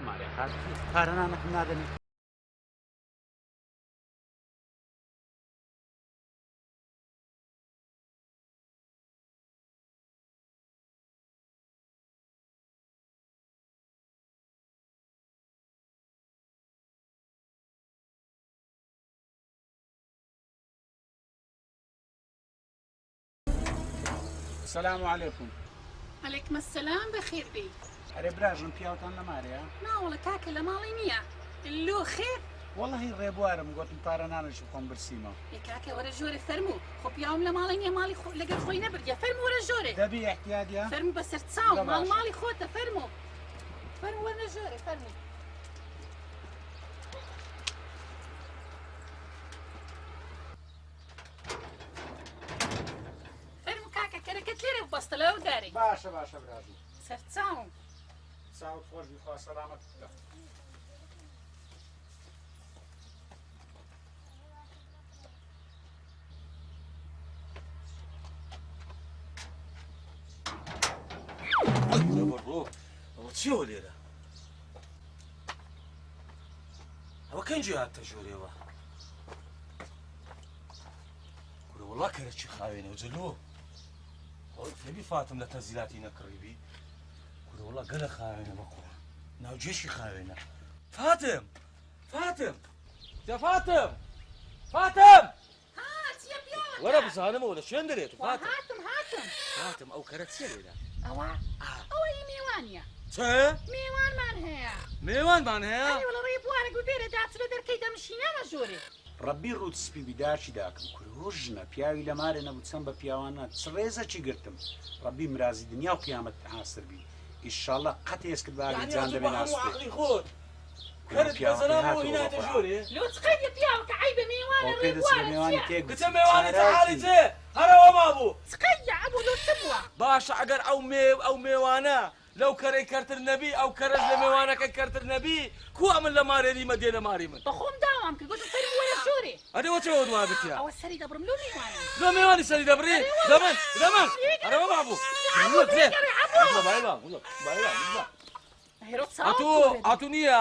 مارێ قارەنانەکەم نادەنێ. السلام عليكم. عليكم السلام بخير بي. ئەرێ براژم پیاوتان لە مارەیە؟ ناوەڵە کاکە لە ماڵی نییە. لۆ خێر؟ وەڵڵەهی ڕێبوارم گوتم پارەنانەشی خۆم برسیمەوە. ێ کاکە وەرە ژۆرە فەرموو. خۆ پیاوم لە ماڵی نییە ماڵی لەگەڵ خۆی نەبردە فەرموو وەرە ژۆرێ. دەبی احتیاجە؟ فەرموو بەسەر چاو ماڵی خۆتە فەرموو. فەرموو وەرە ژۆرێ فەرموو. فەرموو کاکە کەرەکەت لێرە بەستە لەوە دارێ. باشە باشە براژم. سەر چاوم. چاوت خۆش بی خوا سەلامەت بدە. بڕۆ ئەوە چیەوە لێرە؟ ئەوە کەنجی هاتە ژۆرێەوە؟ کورە وەڵا کەرەکی خاوێنە و جەلۆ ئەوەی فێبی فاتم لە تەنزیلاتی نەکڕیبی کورە وەڵا گەلە خاوێنە بەقوڕ ناوجێشی خاوێنە. فاتم فاتم جا فاتم فاتم ها چیە پیاوە؟ وەرە بزانمەوە لە شوێن دەرێت و فاتم هاتم. فاتم ئەو کەرە چیە لێرە؟ ئەوەی میوانیە. چ؟ میوانمان هەیە. میوانمان هەیە؟ ئەی وەڵە ڕێی بوارە گوبێرە داچرە دەرکەی دەمشینەمە ژۆرێ. ڕەبی ڕوت سپی بیداچی داکەم کورۆ ژنە پیاوی لە مارێ نەبوو چەند بە پیاوانە چ ڕێزەکی گرتم ڕەبی مرازی دنیا و قیامەت حاسر بی ئیشاڵڵا قەت هێزکرد باگی جان دەبێ ناسپێ خۆت کەرت بەزەلامەوە هیناتە ژۆرێ لۆ چقەیە پیاوە کە عیبە میوانە پێ دەچێ میوانی تێک کچە میوانی تەحالی جێ هەرەوە مابوو چقەیە ئەبوو لۆ چ بووە؟ باشە ئەگەر ئەو میوانە لەو کەرەی کەرتر نەبی ئەو کەرەش لە میوانەکە کەرتر نەبی کووە من لە مارێنی مەدێ لە ماری من بەخۆم داوام کرد گوتم فەرموو وەرە ژۆرێ. ئەدەوە چەوە دوا بتیا ئەوە سەری دەبڕم لۆ میوانە. لە میوانی سەری دەبڕی دەمن هەرەوە مابوو ئەتوو نییە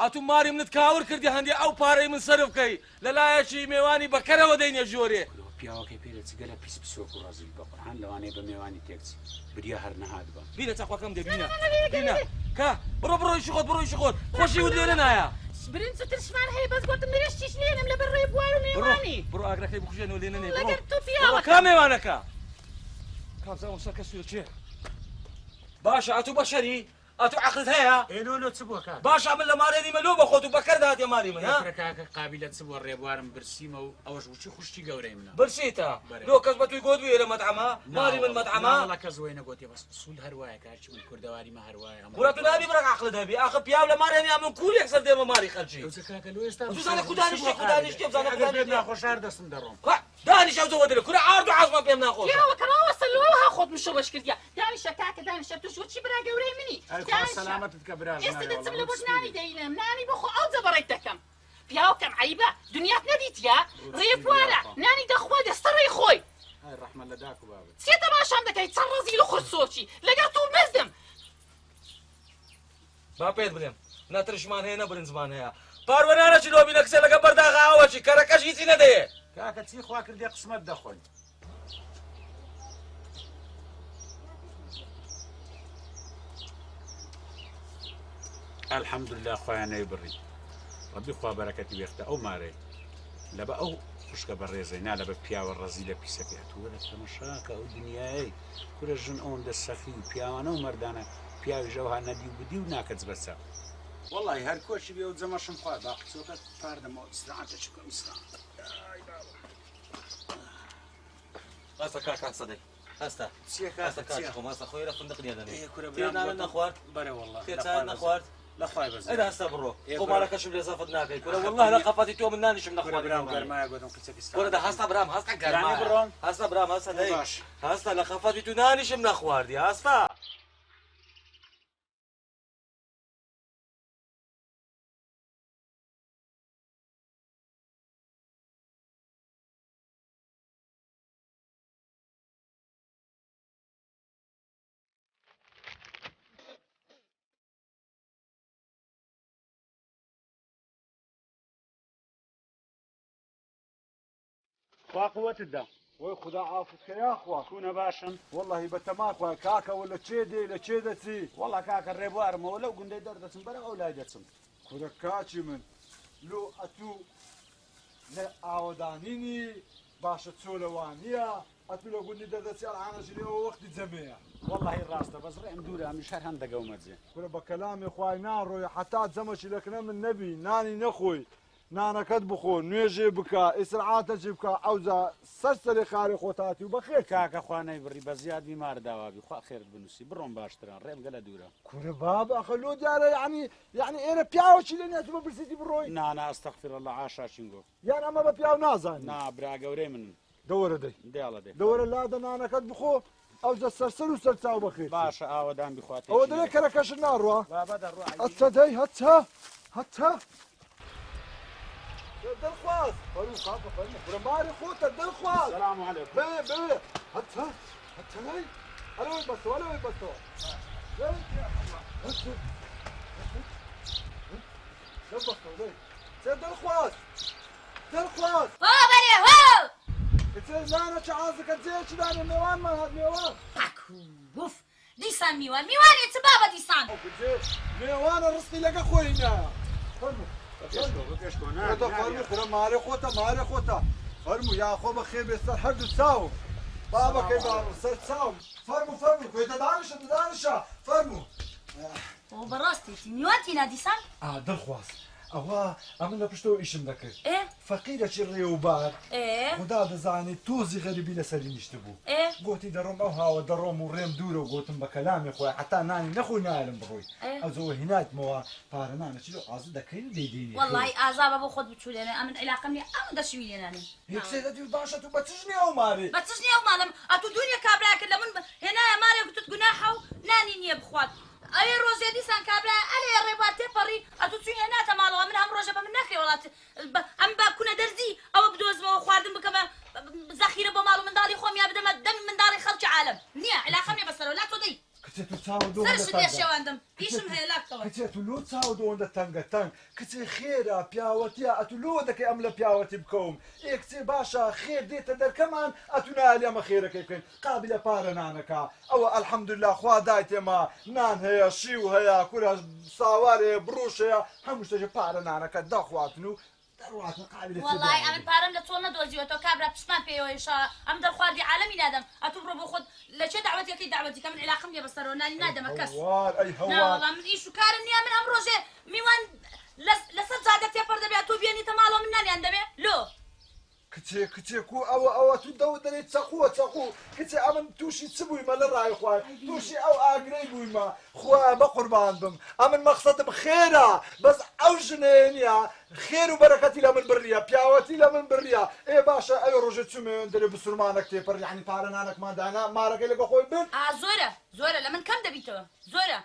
ئەتوو ماری منت کاور کردی هەندی ئەو پارەی من سەرف بکەی لەلایەکی میوانی بەکەرەوە دەینە ژۆرێ پیاوەکەی پێ دەچگەلە پیس بسۆک و ڕازی بە قورئان لەوانەیە بە میوانی تێکچی بریا هەر نەهات بە بینە چاخواکەم دێ بینە کە بڕۆیشی خۆت خۆشی ود لێرە نایە برنج و ترشمان هەیە بەس گوتم مرشتیش لێنم لەبەر ڕێی بوار و میوانی. بڕۆ ئاگرەکەی بخوژێنەوە لێنە نێ لەگەر تۆ پیاوە کا میوانەکە کابزانم سەرکە سوێ چێ باشە ئەتوو بەشەری ئەتوو عەقلت هەیە ئێلۆ چ بووە کاک؟ باشە من لە مارێنی مەلۆ بە خۆت و بەکەر داهاتێ ماری من ها کاکە قابلە چ بووە ڕێبوارم برسیمە و ئەوەش وچی خوشتی گەورەی منە برسیتە لۆ کەس بە توی گۆت وێرە مەتعەمە ماری من مەتعەمە وەڵا کەس وەی نەگوتێ بەس سول هەروایە کارچی من کوردەواریمە هەروایە وەرە تو نابی بڕێک عەقلت هەبی ئاخە پیاو لە مارێنیا من کوور یەکسەر دێمە ماری خەلکی کاکە لۆ ئێستا زانە کو دانیشتێ بزانە کو دانیشتێ ناخۆشار دەستم دەڕۆم دانیش ئەو زەوە دەرێ کورە ئارد و عەزمە پێم ناخۆشە پیاوە کەماوەسە لۆها خۆت مشەوەش کردیا. دانیشە کاکە دانیشە توش وچی برا گەورەی منی. سەلامەتت کە براژ ئێستا دەچم لە بۆش نانی دەیلم نانی بۆ خۆ ئەو جەبەڕێت دەکەم. پیاوەکەم عیبە دنیات نەدیتیا ڕێبوارە نانی دەخوا دەستە ڕێی خۆی. ڕەحمە لە داک و بابت چێ تەماشام دەکەی چەند ڕەزیل و خورسۆچی لەگەڵ تو مەزدم. با پێت بڵێم نەترشمان هەیە نە برنجمان هەیە پاروەنانەچی لۆ بینە کچە لەگە بەرداغا ئەوەچی کەرەکەش هیچی نەدەیە کاکە چی خوا کردێ قسمەت دەخۆین. الحەمدوللا خۆیان نەیبڕی ڕەبی خوا بەرەکەتی بێختە ئەو مارەی لە بە ئەو خوشکە بەڕێزەی نا لە بە پیاوە ڕەزی لە پیسەکەی هەتووە لە تەمەشاکە ئەو دنیای کورە ژن ئەوەندە سەخی و پیاوانە و مەردانە پیاوی ژەوها نەدی و بدی و ناکەت بەچە وەڵی هەر کۆچی بێ و جەمەشم خوا با قچۆکە پاردەمەوە ئیسراحەتێکی بکەم ئیسراحەت. هەستا کاکان سەدەی هەستا چییە هەستا کاکە کاچ خۆم هەستا خۆی لە فندق نیە دەنێ کورە تێناوێت نەخوارد بەرە وەڵڵا تێچاوێت نەخوارد لەخوای بەزە ئەدا هەستا بڕۆ خۆمارەکەشم لێ زەفت ناکەی کورە وەڵڵا لە قەفەتی تۆ من نانیشم نەخوارد گەرمایە گۆدم قچەکی کورە دا هەستا برام هەستا گەرمایە بڕۆم هەستا برام هەستا دەی باش هەستا لە قەفەتی تو نانیشم نەخواردی هەستا خوا قوتدا وای خدا عافوتکە یاخوا کوونە باشن والله بەتەماخوا کاکە و لە چێ دێ لە چێ دەچی وەڵا کاکە ڕێبوارمەوە لەو گوندەی دەردەچم بەرە ئەو لای دەچم کورە کاچی من لۆ ئەتوو لە ئاوەدانینی باشە چۆلەوانیە ئەتوو لە گوندی دەردەچی ئەڵحانەژینەوە وەختی جەمەیە وەڵی ڕاستە بەس ڕێم دوورە هەمیش هەر هەندەگەومەجێ کورە بە کەلامی خوای ناڕۆی حتا جەمەشی لەکنە من نەبی نانی نەخۆی نانەکەت بخۆ نوێژێ بکە ئیسرعاتەجی بکە ئەوجا سەرسەری خاری خۆتاتی و بەخێر کاکە خوانەی بڕی بە زیاد بیمار داوابی خوا خێرت بنووسی بڕۆم باشتران ڕێم گەلە دوورە کورە بابە ئەخە لۆ دیارە یعنی ئێرە پیاوەکی لێ نێت بە برسیتی بڕۆی نانا ئەستەغفر الله عاشاشینگۆ یان ئەمە بە پیاو نازانی نا برا گەورەی من دەوەرە دەی دێڵە دێ دەوەرە لادە نانەکەت بخۆ ئەوجا سەرسەر و سەرچاو بەخێر باشە ئاوەدان بخوات ئەوە دەرێ کەرەکەشت ناڕوە بابە دەڕوە هەچە دەی هەچە دڵخواست فەرموو کاکە فەرموو کورە ماری خۆتە دڵخواست سلام علیکم بێ هەچە دەی هەلەوەی بەستەوە هەلەوەی بەستەوە دڵخواست بابەرێ هۆ کچێ نانە چه عازەکە جێکی دانێ میوانمان هات میوان بوف دیسان میوانێ چ بابە دیسان کچێ میوانە ڕستی لەگە خۆی نایە فەرموو فەرموو کورە مارێ خۆتە فەرموو یاخۆ بە خێ بێستەر هەردوو چاوم بابەکەی باڕ سەر چاوم فەرموو کوێتە دانیشە فەرموو بۆ بەڕاستێتی میوانتینا دیسان دڵخواست ئەوە ئەمن لە پشتەوە ئیشم دەکرد ئێ فەقیرەکی ڕێوبار ئێ خدا دەزانێت تۆزی غەریبی لەسەری نیشت بوو گوتی دەڕۆم ئەو هاوە دەڕۆم و ڕێم دوورە و گوتم بە کەلامی خۆی حتا نانی نەخۆی نایلم بڕۆی ئەوزەوە هیناتمەوە پارە نانەچی لەو ئازە دەکەین و دەیدێنی وەڵی ئازابە بۆ خۆت بچولێنێ ئەمن عیلاقەم لێ ئەم دەشوی لێنانی یەکسێ دەدی باشە تو بە چژنی ئەو مارێ بە چژنی ئەو ماڵم ئەتوو دونیا کابرا کرد لە من هێنایە مارێ گوتت گوناحە و نانی نییە بخوات ئەوێ ڕۆژێ دیسان کابرا ئەلێ ڕێبوار تێپەڕی ئەتوو چوی هێناتە ماڵەوە من هەم ڕۆژە بە من نەکرێ وڵات ئەم با کونە دەرزی ئەوە بدۆزمەوە خواردن بکەمە زەخیرە بۆ ماڵ و منداڵی خۆم یا بدەمە دەم منداڵی خەڵکی عالم نییە عیلاقەم لێ بەسەرەوە لا تۆ دەی کچێ تو چاوە دۆ سەرش لێ شێواندم ئیشم هەیە لاکەوە کچێ تو لۆ چاوە دۆندە تەنگە تەنگ کچێ خێرە پیاوەتیە ئەتو لۆ دەکەی ئەم لە پیاوەتی بکەوم کچێ باشە خێر دێتە دەرکەمان ئەتو نالی ئەمە خێرەکەی بکەین قابلە پارە نانەکە ئەوە ئەلحەمدوللا خوا دایت ئێمە نان هەیە شیو هەیە کورە ساوار هەیە بڕۆش هەیە هەموو شتێکی پارە نانەکە دەخواتن و وڵی ئەمن پارەم لە چۆن نەدۆزیوەتەوە کابرا پشمان پێوەیشە ئەم دەرخواردی عالەمی نادەم ئەتوو بڕۆ بۆ خۆت لە چێ داوەتەکەی داوەتی کە من عیلاقەم لێ بەسەرەوە نانی نادەمە کەس ناوەڵام من ئیش و کارم نییە من ئەم ڕۆژێ میوان لەسەر جادە تێپەر دەبێت تۆ بێنیتە ماڵەوە من نانیان دەبێ لۆ کچێ کو ئەوە تو دەوت دەرێت چەقووە کچێ ئەمن تووشی چ بوویمە لە ڕای خوای تووشی ئەو ئاگرەی بوویمە خوا بە قوربان بم ئەمن مەقسەدم خێرە بەس ئەو ژنێنە خێر و بەرەکەتی لە من بڕیە پیاوەتی لە من بڕیە باشە ئەوێ ڕۆژە چومێن دەرێ بسوورمانە تێپەر یعنی پارە نانەکماندانا مارەکەی لەگە خۆی بن زۆرە لە من کەم دەبیتەوە زۆرە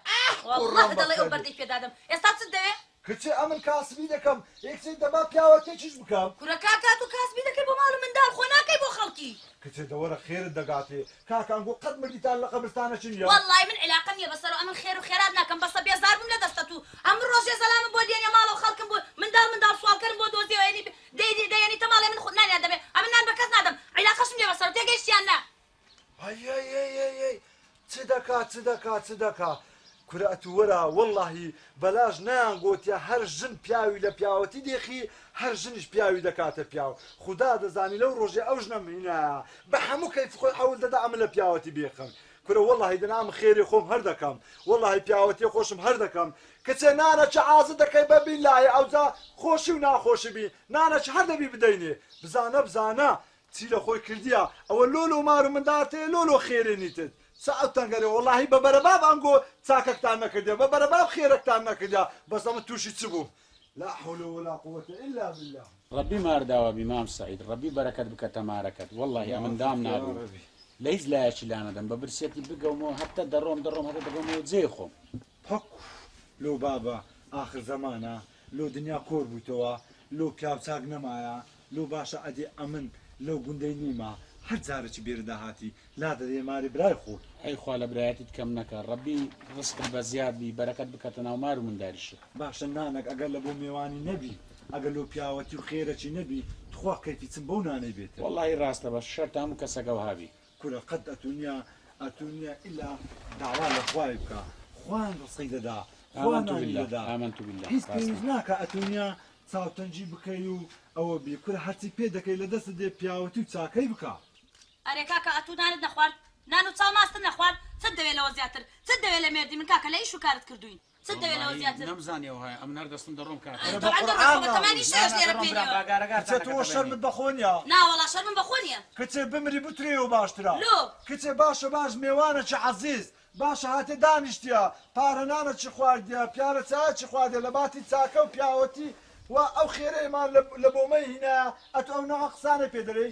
وەڵڵاهی دەڵێ ئەو بەردەی پێدادەم ئێستا چت دەوێ کچێ ئەمن کاسبی دەکەم یەکسێ دەما پیاوەتێکیش بکەم کوورەکە کات و کاسبی دەکەی بۆ ماڵ منداڵ خۆ ناکەی بۆ خەڵکی کچێ دەوەرە خێرت دەگاتێ کاکانگۆ قەت مردیتان لە قەبرستانە چ نییە وەڵڵی من عیلاقەم نییە بەسەرەوە ئەمن خێر و خێرات ناکەم بەسە بێزار بووم لە دەستە تو ئەم ڕۆژێ سەلامم بۆ دێنێ ماڵەوە خەڵکم بۆ منداڵ سوالکەرم بۆ دۆزیەوە دەیەنی تەماڵێ من خۆت نانیان دەبێ ئەمن نان بە کەس نادەم عیلاقەشم لێ بەسەرەوە تێگەیشتیان نا چ دەکا کورە ئەتووەرە وەڵڵاهی بەلاژ نایان گوتیا هەر ژن پیاوی لە پیاوەتی دێخی هەر ژنیش پیاوی دەکاتە پیاو خدا دەزانی لەو ڕۆژێ ئەو ژنە مینایە بە هەموو کەیف خۆی حەول دەدا ئەمە لە پیاوەتی بێخم کورە وەڵڵاهی دەنام خێری خۆم هەر دەکەم وەڵڵاهی پیاوەتی خۆشم هەر دەکەم کچێ نانە چه عازە دەکەی بەبین لایە ئەوجا خۆشی و ناخۆشی بی نانەچ هەر دەبی بدەینێ بزانە چی لە خۆی کردیە ئەوە لۆلۆ مار و منداڵتێ لۆلۆ خێرێنیتت ساوتەنگەرێ وەڵاهی بە بەرەباب ئەنگۆ چاکەکتان نەکردێ بە بەرەباب خێرەکتان نەکردیا بەس ئەمە تووشی چ بوو لا حول ولا قوة إلا بالله ڕەبی مارداوە بیمام سعید ڕەبی بەرەکەت بکەتە مارەکەت وەڵڵاهی ئەمن دام نابوو لە هیچ لایەکی لانەدەم بە برسێتی بگەومەوە هەفتە دەڕۆم هەتا دەگەمەوە جێ خۆم پەک لۆ بابە ئاخر زەمانە لۆ دنیا کۆر بوویتەوە لۆ پیاو چاک نەمایە لۆ باشە ئەدێ ئەمن لەو گوندەی نیمە هەر جارێکی بێرەدا هاتی لا دەدێ ماری برای خۆ ئەی خوا لە برایەتیت کەم نەکە ڕەبی ڕزقت بە زیاد بی بەرەکەت بکەتە ناو مار و منداریشە باشە نانێک ئەگەر لە بۆ میێوانی نەبی ئەگەر لەو پیاوەتی و خێرەی نەبی تخوا کەیفی چم بەو نانەی بێتە والله ڕاستە بە شەرت هەموو کەسەکە وهابی کورە قەت ئەتونیا ئیلا داوا لە خوای بکە خوان ڕسەی دەدا ئامەنتو بالله هیچ پێویست ناکە ئەتونیا چاوتەنجی بکەی و ئەوە بی کورە هەرچی پێ دەکەی لە دەست دێ پیاوەتی و چاکەی بکە ئەرێ کاکە ئەتوو نانت نەخوارد نان و چاو ماستن نەخوارد چت دەوێت لەوە زیاتر چت دەوێت لە مێردی من کاکە لە ئیش و کارت کردوین چت دەوێت لەوە زیاتر نەمزانیەوە هەیە ئەم نەر دەستم دەڕۆم کات تەمانی شێش لێرە پێێنەوە کچێتەوە شەرمت بەخۆ نیە ناوەڵا شەرمم بەخۆ نییە کچێ بمری بترێ و باشترا لۆ کچێ باشە باش میێوانە چی عەزیز باشە هاتێ دانیشتیا پارەنانە چی خواردە پیارە چا چی خواردە لە باتی چاکە و پیاوەتی و ئەو خێرەیەمان لە بۆمەی هینە ئەتو ئەو نەوە قسانە پێ دەرەی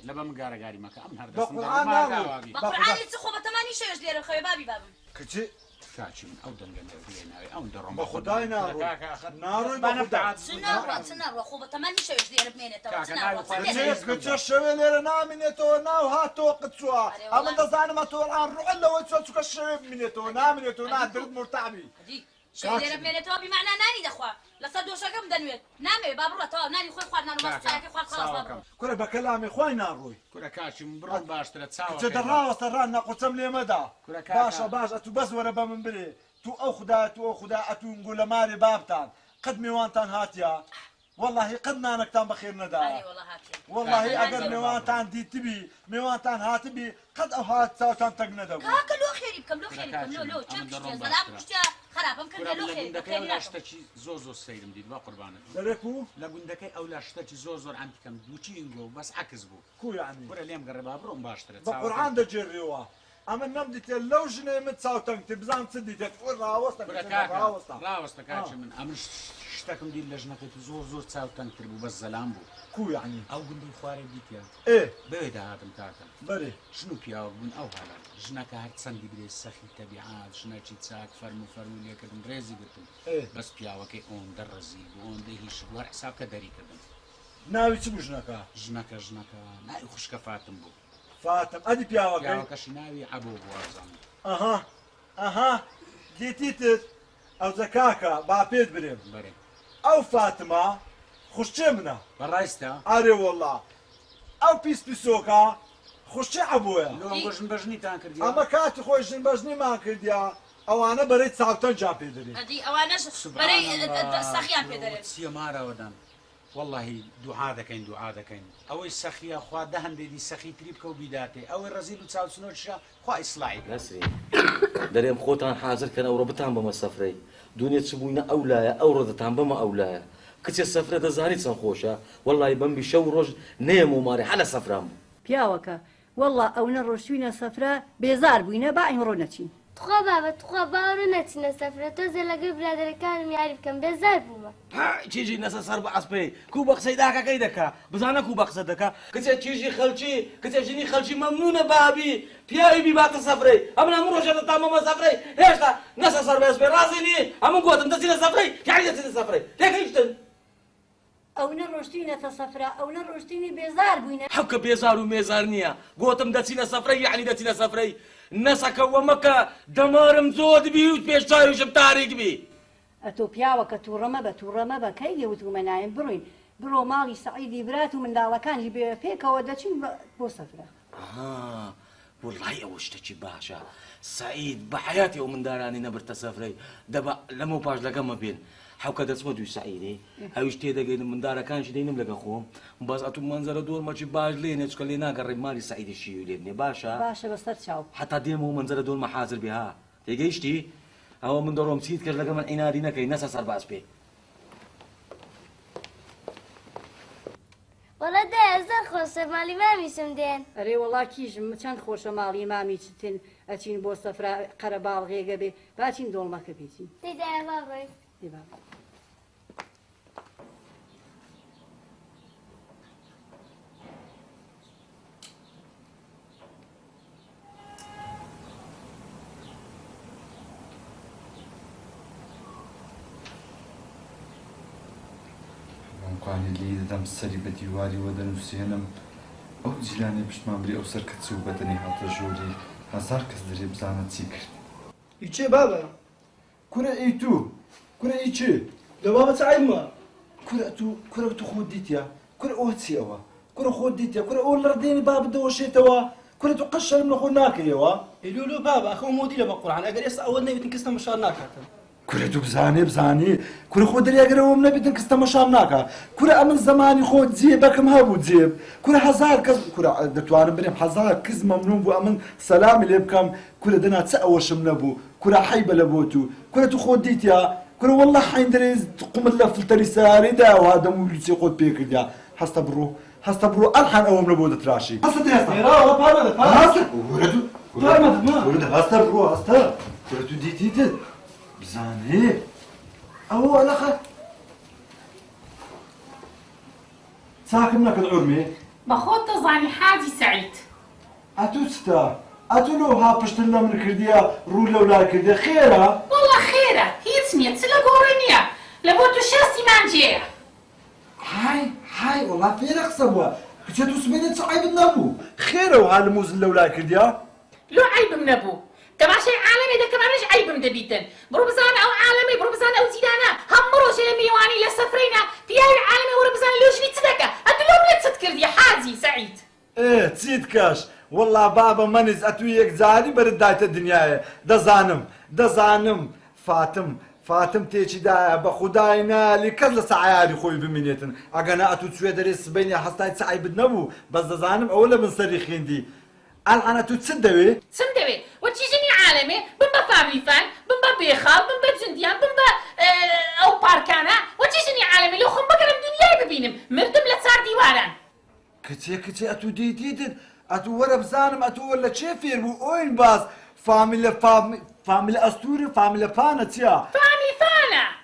لە بەم گارەگاری مەکە ئەم هەر بەقورعانی چ خۆ بە تەمانی شێش لێرە خەوێ بابی بابم کچێ کاچی من ئەو دەنگەندە بێناوێ ئەو دەڕۆم بە خودای ناڕۆی چ ناڕوە خۆ بە تەمانی شێش لێرە بمێنێتەوە کچە شەوێ لێرە نامێنێتەوە ناو هاتەوە قچووە ئەمە دەزانم ئەتۆڵان ڕۆڵ لەوەی چۆچکە شەوێ بمێنێتەوە نامێنێتەوە نادرت مرتعبی لێرە بمێنێتەوە بیمعنا نانی دەخوا لەسەر دۆشەکەم دەنوێت نامەوێ با بڕەتەوە نانی خۆی خواردنان و بەسچاکی خوارد خەڵاس بابڕۆ کورە بە کەلامی خۆی ناڕۆی کورە کاچی من بڕۆم باشترە چاوە کچە دەڕاوەستە ڕان نەقوچەم لێمەدا باشە باش ئەتو بەس وەرە بە من برێ تو ئەو خدا ئەتو گولەماری بابتان قەت میوانتان هاتیە والله قەت نانەکتان بەخێر نەدا والله ئەگەر میوانتان دیتبی میوانتان هاتبی قەت ئەو هات چاوتان تەک نەدەبوو کاکە لۆ خێری بکەم لۆ خێری بکەم لۆ چەند زەلام پشتیا خراپم کردە لۆ خێری گوندەکەی شتێکی زۆر سەیرم دیت با قوربانت دەرێک و لە گوندەکەی ئەو لا شتێکی زۆر ئەمتیکەم دووچی ئینگۆ بەس عکس بوو کویانی وەرە لێم گەڕێ با بڕۆم باشترە بە قورعان دەجێڕێەوە ئەمە نەمدیتێ لەو ژنێ من چاوتەنگتە بزان چ دیتێت ڕاوەستە کاچی من ئەمن شتەکەم دیت لە ژنەکەی زۆر چاوتەنگتر بوو بەس زەلام بوو کویانی ئەو گوندی خوارێ دیتە بەوێ داهاتم کاکەم بەرێ ژن و پیاوە بوون ئەو حالات ژنەکە هەر چەندی برێ سەخی تەبیعات ژنەکی چاک فەرمو لێکردن ڕێزی گرتم بەس پیاوەکەی ئەوەندە ڕەزی بوو ئەوەندە هیچ بوو هەر حسابکە دەریکردن ناوی چ بوو ژنەکە ژنەکە ناوی خوشکە فاتم بوو فاتم ئەدی پیاوەکەشی ناوی عەبوو بوو وازانم ئەها دیتیتت ئەو جەکاکە با پێت برێم بەرێ ئەو فاتمە خوشچێ منە بەڕاستە ئارێ وەڵڵا ئەو پیسۆکە خوشچێ عەبووە ژن بەژنیتان کردی ئەمە کاتی خۆی ژن بەژنیمان کردیا ئەوانە بەرەی چاوتەنجا پێ دەرێت ئەوانەش بەرەی سەخیان پێ دەرێت چیە مارەوەدان والله دوعا دەکەین ئەوەی سەخیە خوا دە هەندێکی سەخی تری بکە و بیداتێ ئەوەی ڕەزیل و چاوچنۆچە خوا ئیسلاحی نەسری دەرێم خۆتان حازرکەن ئەوڕە بتان بەمە سەفرەی دنیا چ بووینە ئەولایە ئەو ڕۆدەتان بەمە ئەولایە کچێ سەفرە دەزانی چەند خۆشە وەڵی بەمبی شەو ڕۆژ نێم و مارێ هەلە سەفرام بوو پیاوەکە وەڵا ئەو نەڕۆشتوینە سەفرە بێزار بووینە با ئەمڕۆ نەچین تخوا بابە تخوا باوەڕە نەچینە سەفرە تۆزێ لەگەڵ برادەرەکانم یاری بکەم بێزار بوومە چیژی نەسە سەر بە ئەسپەی کو بە قسەی داکەکەی دەکا بزانە کو بە قسە دەکا کچێ چیژی خەلکی کچێ ژنی خەلکی مەمنونە بابی پیاوی بیباتە سەفرەی ئەم هەموو ڕۆژە دەتان بەمە سەفرەی هێشتا نەسە سەر بە ئەسپەی ڕازی نی هەموو گوتم دەچینە سەفرەی یاری دەچینە سەفرەی تێکەیشتن ئەو نەڕۆشتوینەتە سەفرە ئەو نەڕۆشتوینی بێزار بووینە حەوکە بێزار و مێزار نییە گوتم دەچینە سەفرەی یعنی دەچینە سەفرەی نەسەکەوە مەکە دەمارم زۆر دبی و پێش چاویشم تاریک بی ئەتۆ پیاوەکە تووڕەمە بە کەی دێوتومە نایم بڕۆین بڕۆ ماڵی سەعیدی برات و منداڵەکانی بێ پێکەوە دەچین بۆ سەفرە وڵای ئەوە شتێکی باشە سعید بە حیاتی ئەو مندارانی نەبرتە سەفرەی دەبە لەمە پاش لەگەمە بێن حەوکە دەچمە دوی سعیدی هەویش تێدەگەین مندارەکانشی دەینم لەگە خۆم باز ئەتو منزەرە دۆرمەچی باش لێنێ چکە لێ ناگەڕێ مالی سعیدی شیوی لێ بنێ باشە بەسەر چاو حتا دێمە و منزەرە دۆرمە حازر بێ ها تێگەیشتی ئەوە من دەڕۆم چیت کرد لەگە من عینادی نەکەی نەسە سەرباز پێ وەڵا دایە زۆر خۆشە ماڵی مامیشم دێن ئەرێ وەڵا کیژم چەند خۆشە ماڵی مامی چتن ئەچین بۆ سەفرا قەرە باڵغێگە بێ باچین دۆڵمەکە بێتین دەیدایە بابڕۆین قانی لی دەدەم سەری بە دیواری وە دەنووسێنم ئەو جیلانی پشتمان بری ئەو سەرکەچ و بەدەنی هاتە ژۆری هەزار کەس دەرێ بزانە چی کرد ئیچێ بابە کورە ئەی تو کورە ئیچێ لە بابە چایمە كرة خود ديتيا كرة أوتسي أوا كرة خود ديتيا كرة أول رديني باب دوشي توا كرة تقشر من أخوناك يوا لولو بابا أخو مودي لما قرآن أجر يس أول نبي تنكسنا مشارناك كرة بزاني كرة خود دري أجر ومن نبي تنكسنا مشارناك كرة أمن زماني خود زيبك مهابو زيب كرة هزار كز كرة دتوان بنيم هزار كز ممنون بو أمن سلام اللي بكم كرة دنا تسأوش من أبو كرة حيبة لبوتو كرة خود ديتيا كرة والله حين دريز تقوم الله في الترساري دا وهذا مو يقود بيك دا هستبرو الحن أول نبودة تراشي هستبرو كرة ديتي بزاني أو على خير ساكن لك العرمي بخوت تظاني حاجي سعيد أتو لو ها بشتلا من كرديا رولا ولا كرديا خيرة والله خيرة هي سميت سلا قورنيا لبوتو شاستي مانجيا هاي والله في رقصة كتشتو سميني صعيب النبو خيرة وعالموز ولا كرديا لو عيب من ابو كما شيء عالمي ده كمان مش عيب من دبيتن بروبزان او عالمي بروبزان او زيدانا هم روش ميواني لسفرينا في هاي العالمي وربزان لوش في تصدقه اتلو من تذكر دي حازي سعيد ايه تسيد كاش والله بابا منز اتويك زادي برد دايت الدنيا دزانم فاتم تيجي دا بخداينا لكذا سعياري خوي بمنيتن اغانا اتو تسوي درس بيني حستاي سعي بدنبو بس دزانم اولا من صريخين دي الان اتو تسدوي وتجيني عالمي بمبا فاملي فان بمبا بيخال بمبا جنديان بمبا او باركانا وتجيني عالمي لو خم بكرم دنياي ببينم مردم لصار ديواران كتي اتو ديتيتن اتو ورا بزانم اتو ولا تشيفير بو اوين باز فاميلي استوري فاميلي فانا تيا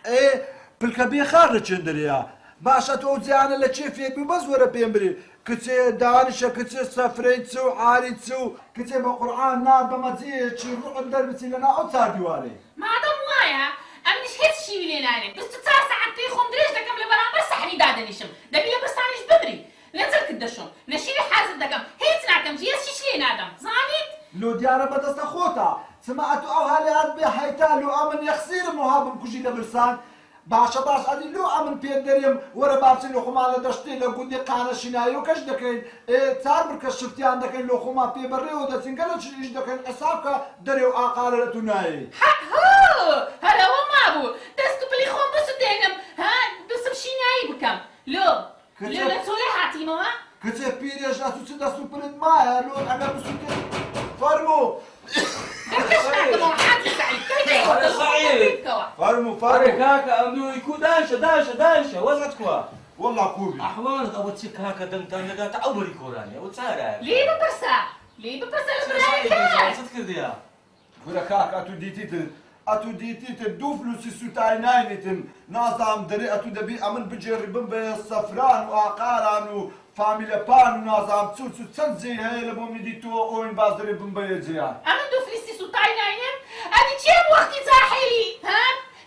ايه بالكبير خارج چندريا باشا تو زيانه لتشيفير بو بز ورا بيمبري كتي دانشة كتي سفريتسو عاريتسو كتي بقرآن نار بمزيج روح الدربسي لنا أوتار ديواري ما دام وايا أمنش هيت شي وليناني بس تتصار ساعات تيخم دريج دكم لبرامبر صحني دادنشم دبي لبرسانيش بدري ننزل كدشم نشيلي حازل دكم هيت نعتم جيس شي نادم زانيت لو ديارة بدست خوتا سمعتو أو هالي هاد بي حيتان لو أمن يخسير مهابم كجي دبرسان باش ادي لو امن بيدريم ورا بابسي لو خما على دشتي لو قدي قانا شنايو كش دكين صار بركش شفتي عندك لو خما بي بري ودا سنقل شيش دكين حسابك دريو اقال تناي هو هلا هو مابو دستو بلي خون بس دينم ها بس مشيناي بكم لو لا تولي هاتي ماما كتي بيريش لا تسدا سوبرد ما لو انا بس فرمو فرمو هاكا امدو يكون دانشة وزعتكوا والله كوبي احوالك ابو تشيك هاكا دمتان لقا تعوري كوراني ابو تسارع ليه ببرسا البرايك تذكر ديا كورا هاكا اتو ديتي دو فلوسي سوتاي ناينتن نازام دري اتو دبي امن بجربن بالصفران واقاران فاميلي بان نازام تسو تسنزي هاي لبومي ديتو اوين بازري بمبيجيا امن دو فلوسي سوتاي ناينم ادي تشيب وقتي زاحلي ها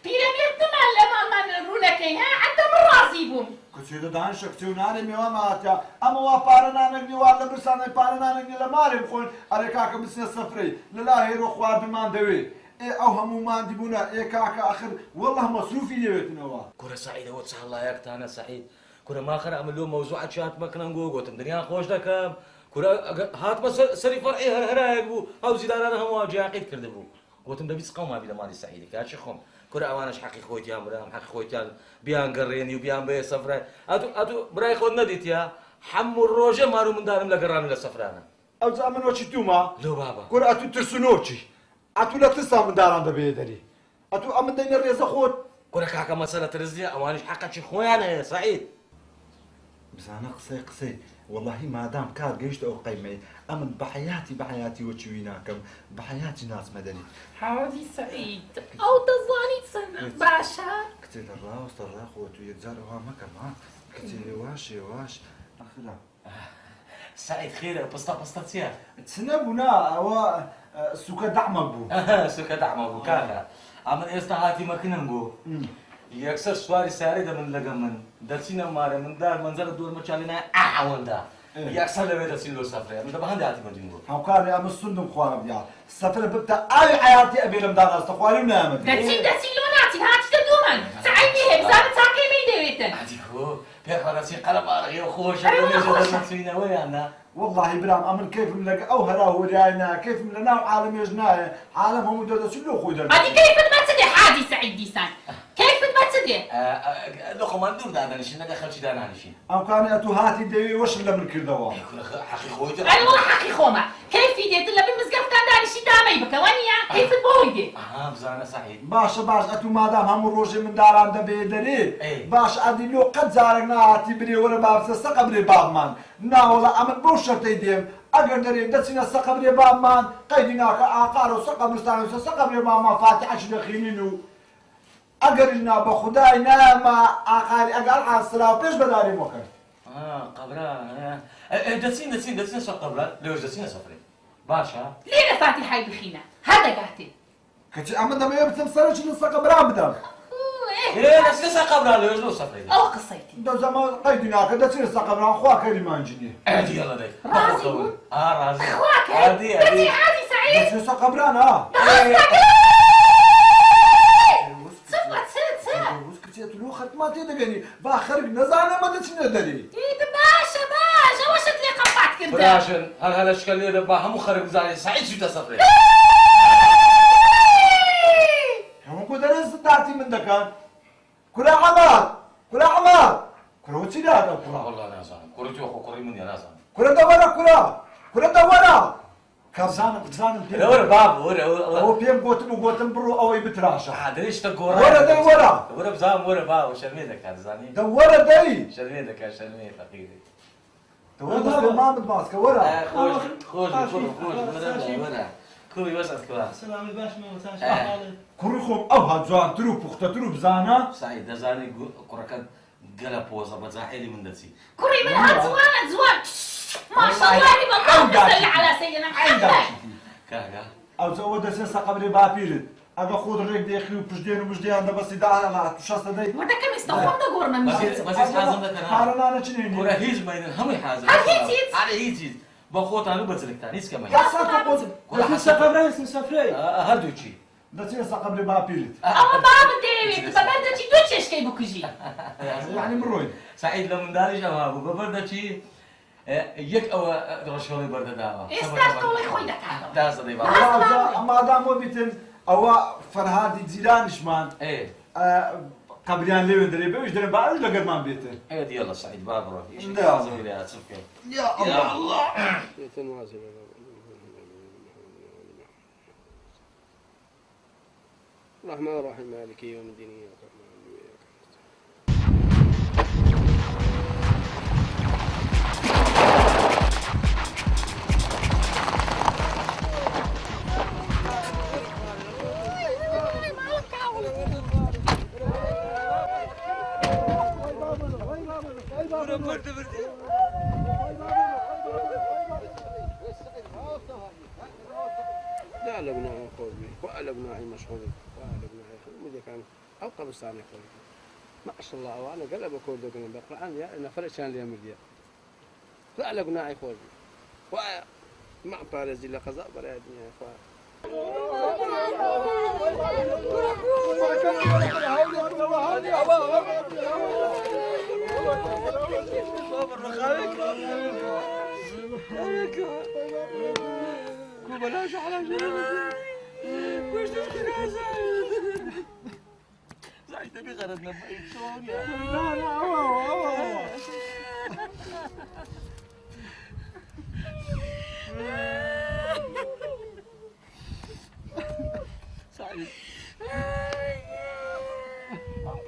بيراميد معلم من رونكي ها حتى من راسي بوم كتير دانش كتير ناني ميوان ماتيا اما وابارنا نجني ولا برساني بارنا نجني لماري بخون عليكاك مسنا صفري لله يروح واد بمان دوي ايه او همو ما عندي بونا ايه كاكا اخر والله مصروفي ليبتنا وا كره سعيده وتصح الله ياك انا سعيد كره ما خر اعمل له موضوعات شات مكنن جوجوت الدنيا خوش دكم كره هات بس سري فرعي هراك بو او زيدانا هم واجاقيت كردبو قوتم دبي تسقوا ما بلا مالي سعيد كاش خم كره اوانش حقي خويتي امرام حقي خويتي بيان قريني وبيان بي سفره اتو براي خود نديت يا حمو الروجه مارو من دارم لقران لسفرانا او زعما وشي توما لو بابا كره اتو ترسنوچي اتو لا تسا من داران دبيدري اتو امن دين الريزه خود كره كاكا مساله ترزيه اوانش حقك خويانا يا سعيد بزانا قصي والله ما دام كار قيشت او قيمي امن بحياتي وتشويناكم بحياتي ناس مدني حاضي سعيد او تظاني سنة باشا كتير الراس خوتو يتزاروا ما كمان كتير واش اخلا سعيد خير بسطة تسيا تسنبنا و سوكا دعم ابو سوكا دعم ابو كاكا امن استهاتي مكنن بو يكسر سواري ساري ده من لقى من درسينا ماري من دار منظر الدور مشالنا اعون ده يكسر له درسين له سفره من ده بهندي هاتي مدينغو هاو كان يا مسندم خوار بيا السفره ببدا اي حياتي ابي لم دار استخواري ونعمل درسين لوناتي هاتي تدومن سعيدني هيك زابط ساكي مين دويت دەبیتن پێخەرەسی قەلەماڕی و خۆشەوەیاننا والله برام ئەمن کەیفم لەگە ئەو هەرا هۆریایە کەیفم لە ناو عالەمێژ نایە عالەم هەموو دەدەچوت لۆ خۆی ئەدی کەیفت مەچدێ حاجی سەعید دیسان کەیفت مەچدێ لۆخۆمان دوور دادەنیشین نەگە خەڵکی دانانیشین ئەمکانی ئەتو هاتی دەوێ وەشم لە من کردەوە حەقی خۆی ئەی وەڵا حەقی خۆمە کەیفی دێت لە بن مزگەفتان دانیشی دامەی بکەوە نییە کەیفت بۆی دێ بزانە سەعید باشە باش ئەتو مادام هەموو ڕۆژێ منداڵان دەبێ دەرێ باش ئەدی لۆ قەت جارێک نهاتی برێ وەرە بابسە سەقە برێ بابمان ناوەڵە ئەمن بەو شەرتەی دێم ئەگەر دەرێن دەچینە سەقە برێ بابمان قەیدی ناکە ئاقار و سەقە برستان و سەقە برێ بابمان فاتحەش دەخوێنین و ئەگەریش نا بە خودای نامە ئاقاری ئەگەر ئاسرا و پێش بەداریم وەکرد قەبرە دەچین سەر قەبرە لێوەش دەچینە سەفرێ باشە لێرە فاتحای بخینە هەردەگاتێ کەچی ئەمە دەمەوێ بچم سەرەکی لە سەقە برام بدەم دەچینە سەر قەبرە لێوەش لەو سەفرێ ئەوە قسەیتی دەزەمە قەیدی ناکە دەچینە سەقە برام خوا کەری مانجنی ئەدی هەڵە دەی ڕازی بوو ڕازی خوا کەری دەچی حاجی سەعید دەچینە سەقە بران ها لۆ خەتما تێدەگەنی با خەرک نەزانەمە دەچینە دەری باشە ئەوەشت لێ قەپات کردە براشن هەر هەلەشکە لێرە با هەموو خەرک بزانێ سەعید چووتە سەفرێ هەموو کۆ دەرێن داتی من دەکەن کورا عەماد کورەوە چی دادە کوڕا وەڵڵا نازانم کوڕی تۆ خۆ کوڕی منیە نازانم کورە دەوەرە کورە دەوەرە کەزانم پێ وەرە باب وەرە ئەوە پێم گوتم بڕۆ ئەوەی بتراشە حادرێشتە گۆڕ وەرە دەی وەرە بزانم وەرە با شەرمێ دەکات زانی دەوەرە دەی شەرمێ دەکات شەرمێ فەقیری دەوەرە دەست مامت ماسکە وەرە وەرە کوڕی وەسەد کەوا سلام باش مامۆستا شەحاڵێ کوڕی خۆم ئەو ها جوانتر و پوختەتر و بزانە سعید دەزانی کوڕەکەت گەلە پۆزە بە جاحێلی من دەچی کوڕی من هەر جوان ماشەڵڵاهی بەڵڵاه صلی علی سەیدنا محەممەد کاگا ئەوە دەچێت سەقەبرێ باپیرت ئەگە خۆت ڕێک دێخی و پشتێن و مژدیان دەبەستی داهات شەستە دەی وەردەکەم ئێستا خۆم دەگۆڕمە بەزیز حازم دەکەن پارەنانە چنێنی کوڕە هیچ مەینن هەمووی حازم هیچ بە خۆتان و بەجلکتان هیچ کەمە هەردووچی دەچێت سەقەبرێ باپیرت ئەوە بابت دەیەوێت بەبەر دەچی دوو چێشکەی بکوژی یعنی بڕۆین سعید لە منداڵیش ئەوە بوو بەبەر دەچی یەک ئەوە ڕەشەڵی بەردەداوە ئێستا تۆڵی خۆی دەکاتەوە مادام وە بیتن ئەوە فەرهادی جیرانیشمان قبریان لێوێ دەرێ بەویش دەرێن باش لەگەرمان بێتن دیێڵە سعید با بڕۆ الرحمن الرحيم مالك يوم الدين إياك نعبد وإياك لا لبناء خوي ولا بناء مشهور ولا بناء مدي كان أو قبرستان خوي ما شاء الله وأنا قلب أقول دقنا بالقرآن يا أنا فرشان لي مديا لا بناء خوي وما بارز إلا قضاء برا الدنيا خوي بلاش على جنبي وش تشكي يا زايد تبي غردنا بعيد شلون يا لا سعيد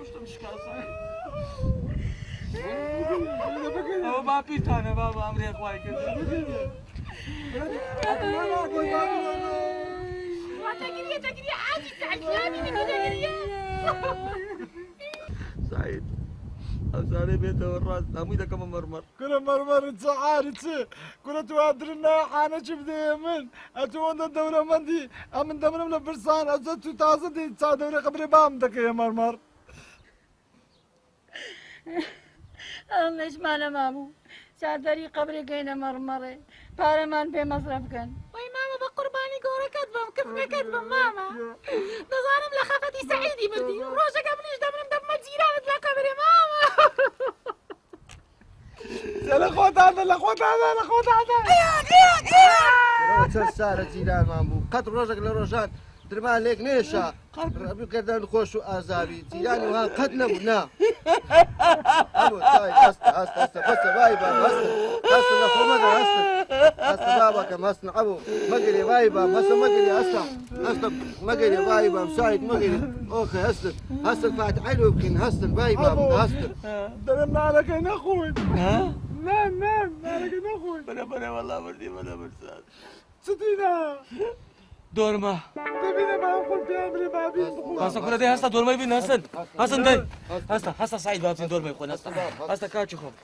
وش تمشي سعيد هو ما بيت انا بابا امري اخوي كذا تجري حاجي تعجبني تجري سعيد أساري بيته والراس نامي ده كم مرمر كل مرمر تسعارت كل توادرنا حانا شبدي من أتونا الدولة مندي أمن دمنا من برسان أزت تازدي تصاد دولة قبل بام دك يا مرمر ليش ما مامو سادري قبري كينا مرمري بارمان في مصرف كان وي ماما بقرباني قورة كذبة كذبة ماما نظارم لخفتي سعيدي بردي روشك قبليش دمنا دم جيران تلاقى بري ماما لە خۆتانە لە خۆتانە لە خۆتانە چەند سارە جیرانمان بوو قەت ڕۆژێک لە ڕۆژان درمان لێک نێشا ڕەبیکردن خۆش و ئازاری جیرانی وان قەت نەبوو نا هەستە بەسە وای بام هەستە لە خۆ مەگەر هەستە بابەکەم هەستن عەبوو مەگەرێ وای بام هەستە مەگەرێ هەستە مەگەرێ وای بام ساید مەگەرێ ئۆخە هەستن فاتحەی لێ بکەین هەستن وای بام هەستن دەرم نانەکەی نەخۆین نانەکەی نەخۆین بەرە وەڵا بردی بەرە برسان چتینا دۆرمە دەبینە باو خۆن پێیان بڵێ بابی هەستە کوڕە دەی هەستە دۆرمەی بین هەستن هەستن دەی هەستە سعید بابچین دۆرمەی خۆن هەستە کاچی خۆم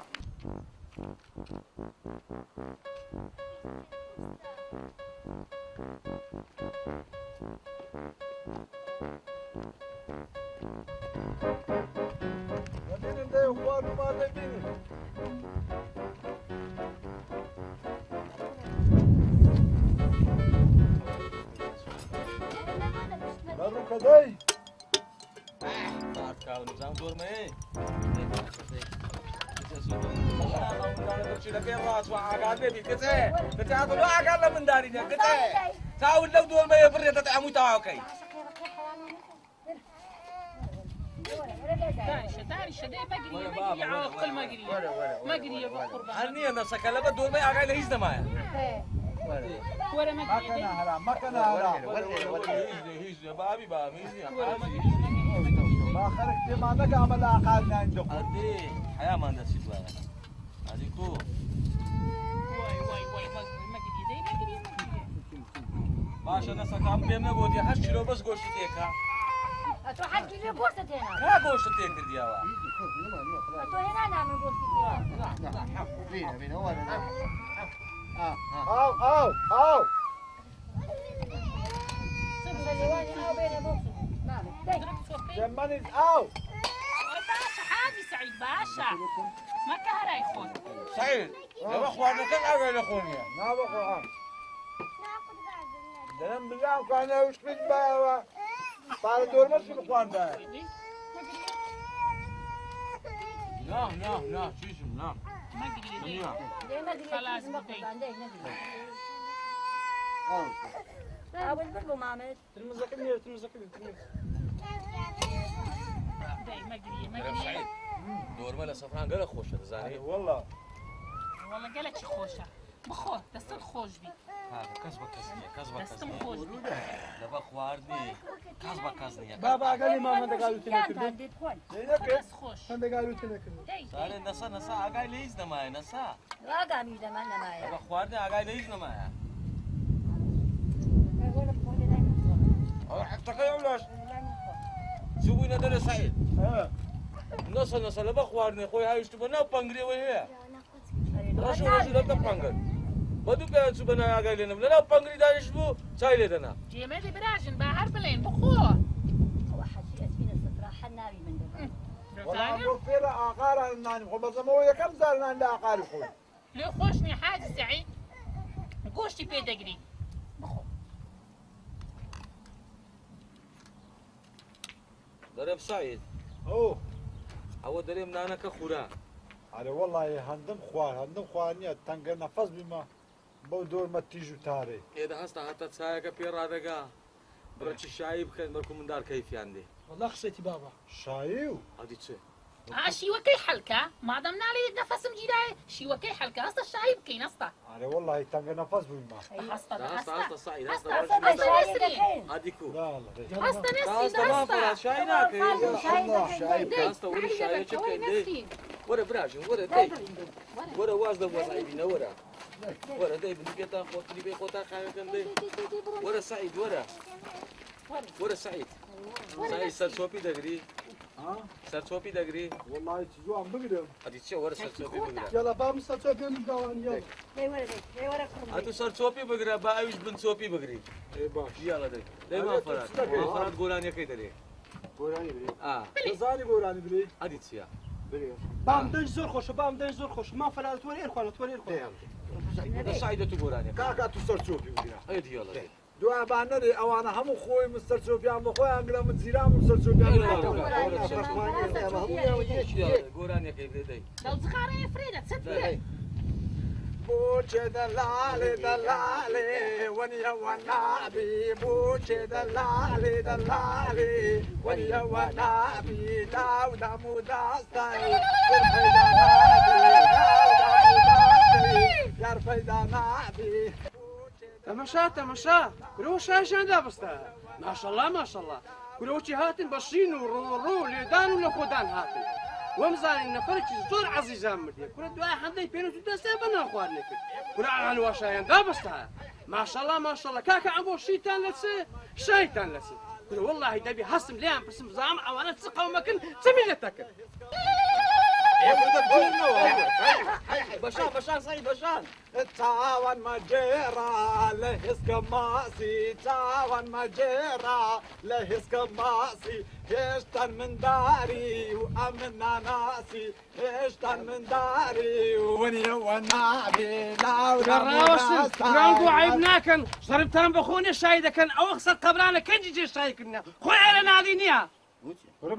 دەبینن دەی خوار وما دەبینن بەڕووکە دەی زان دۆرمەیە لەکەی ڕاستوە ئاگار بێبی کچێ کچێ هاتوڵ ئاگار لە منداریدە کچێ چاون لەو دۆرمەیە بڕێتە هەمووی تەواوکەی دارشة دي مجري عاقل مجري يا بقربان هل نییە نەسەکە لەبە دۆرمەی ئاگای لە هیچ نەمایە ولا مجري مەکەنە هەرا هیچ بابی بام هیچ با خەرک تێمان نەگە ئەمە لە ئاقال ناندە ئەدێ حیامان دەچی دوایە ئەدی کۆ واي مجري دي مجري باشە نەسەکەم پێم نەبوو 8 کیلۆ بەس گۆشتی تێکە ئەتۆ حەد کیلۆ گۆشتت هێنا نا گۆشتت تێک کردیەوە ئەتۆ هێنا نامن گۆشتی ئاو جمانيز أو باشا حاجي سعيد باشا ما كهرا يخون سعيد لما أخوانك كم أقول أخواني ما بقى دلم بالله كان وش كنت بقى بعد دور ما شو بقى بقى لا شيشم لا ما قدري خلاص أول برضو مامد تلمزكني ما قدري دورمە لە سەفران گەلە خۆشە دەزانێت والله گەلە چی خۆشە بخۆ دەستت خۆش بی کەس بە کەس نییە کەس بە کەس دەستم خۆش بی لەبە خواردنی کەس بە کەس نییە بابا قال لي ما هەندێک دەست خۆش هەندێک ئالوتی نەکردن سارێ نەسا ئاگای لە هیچ نەمایە نەسا واقامي لما نمايا لەبە خواردنی ئاگای لە هیچ نەمایە حەفتەکەی ئەو لاش چوو بووینە دەرە سعید نەسە لەبە خواردنی خۆی هاویشت بە ناو پەنگرێەوەی هەیە ڕۆژی دەکە پەنگەر بە دوو پێیان چوو بە ناو ئاگای لێ نەبوو لە ناو پەنگری دانیشت بوو چای لێ دەنا جێمەدی براژن با هەر بڵێن بخۆ هو حشي أسفين الصفراء حناوي من دم والله أقول فيلا عقارة ناني خو بس ما هو كم زار نان لا عقاري خو لێ خۆشنی حاجی سعید گۆشتی پێ دەگری بخۆ دەرێ سعید أوه ئەوە دەرێم نانەکە خورا على والله هندم خوانية تنقل نفس بما بو دور ما تيجوا تاري ئێدە هەستا هاتە چایەکە پێ ڕادەگا بڕەچی شایی بکەن بەرکو مندار کەیفیان دێ والله خسيتي بابا شايو ئەدی چێ شیوەکەی حەلکە مادەم نالێت نەفەسم گیرایە شیوەکەی حەلکە هەستە شایی بکەین هەستا على والله تنقل نفس بما هەستا سعید هەستا ئەدی کو هەستە هەستا مافرات شای ناکەی هەستا وەرە شایەکە بکەین دێ وەرە براژن وەرە دەی وەرە واز دەبووە سعیدینە وەرە دەی بنوکێتان خۆتری بێ خۆتان خاوەکەن دەی وەرە سعید وەرە سعید سەرچۆپی دەگری سەرچۆپی دەگری والله تجوان بقدر ئەدی چێ وەرە سەرچۆپی بگرە يلا بام ساتوك نقاوان يلا ئەتو سەرچۆپی بگرە با ئەویش بنچۆپی بگری اي باش یاڵە دەی مافرات گۆرانیەکەی دەرێ قراني بري ئا زاني قراني بري ئەدی چییە بري بام دنج زور خوش بام دنج زور خوش ما فلا توري إخوان سعیدە تو گۆرانیەکە كاكا تو سرچوبي بري ئەدی یاڵە دوای بانەرێ ئەوانە هەموو خۆی مستەرچۆپیان بە خۆیان گرە من زیرام مستەرچۆپیان گۆرانەکەی بدەیت دەوزخارەیە فرێدە چەت بۆچێ دەلالێ دەلالێ وەنیەوە نابی بۆچێ دەلالێ دەلالێ وەنیەوە نابی داودام و داستای یار پەیدا نابی تەمەشا تەمەشا کرۆ شاشیان دابستە ماشەڵڵا ماشەڵڵا کرۆکی هاتن بە شین و ڕۆ لێدان و لە خۆدان هاتن وەمزانین نەفەرێکی زۆر عەزیزان مردێ کورە دوای هەندەی پێنوت و دەستیان بە ناخواردنێ کرد کورە ئەڵواشایان دابستە ماشەڵڵا ماشەڵڵا کاکە ئەم بۆ شیتان لە چ شایتان لە چ کورە وەڵڵاهی دەبی هەستم لێیان پرسم بزانم ئەوانە چ قەومەکن چ میلەتەکەن بەشان بەشان سەی بەشان چاوان مەجێڕا لە هێزکە ماسی چاوان مەجێڕا لە هێزکە ماسی هێشتان منداری و ئەمن ناناسی هێشتان منداری وەنیەوە نابێ ڕاوەستن و عیب ناکەن شەرمتان بەخۆنێ شای دەکەن ئەوە قسە قەبرانە کەنجی جێ شایکردنە خۆی ئێرە نادی نییە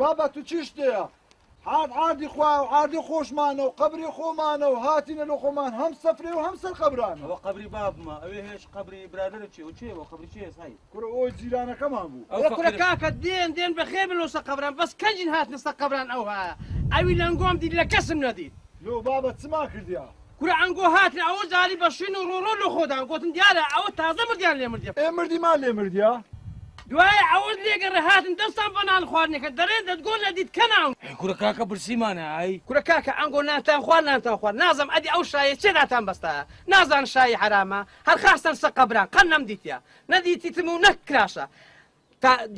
بابا تو چی شتەیە عادی خوا و عادی خۆشمانە و قبری خۆمانە و هاتینە لە خۆمان هەم سەفرێ و هەم سەر قەبرانە ئەوە قبری بابمە ئەوێ هێش قبری برادرە چێ و چێەوە قبری چێ سای کورە ئەوی جیرانەکەمان بوو ئەوە کورە کاکە دێن بەخێ بن لەسە قەبران بەس کەنجین هاتنە سە قەبران ئەو هەیە ئەوی لەنگۆم دیت لە کەسم نەدیت لۆ بابە چما کردیا کورە ئەنگۆ هاتن ئەوە زاری بەشین و ڕۆڕۆ لە خۆدان گوتن دیارە ئەوە تازە مردیان لێ مردیە ئێ مردیمان لێ مردیا دوای ئەوەت لێگەڕێ هاتن دەستان بە نان خواردنێکە دەڕێن دەتگۆ لە دیت کەناون کورە کاکە برسیمانە ئای کورە کاکە ئەنگۆ ناتان خوارد نانتان خوارد نازم ئەدی ئەو شایە چێ ناتان بەستایە نازان شایی حرامە هەر خاستن سە قەبران قەن نەمدیتە نەدیتیتم و نەکراشە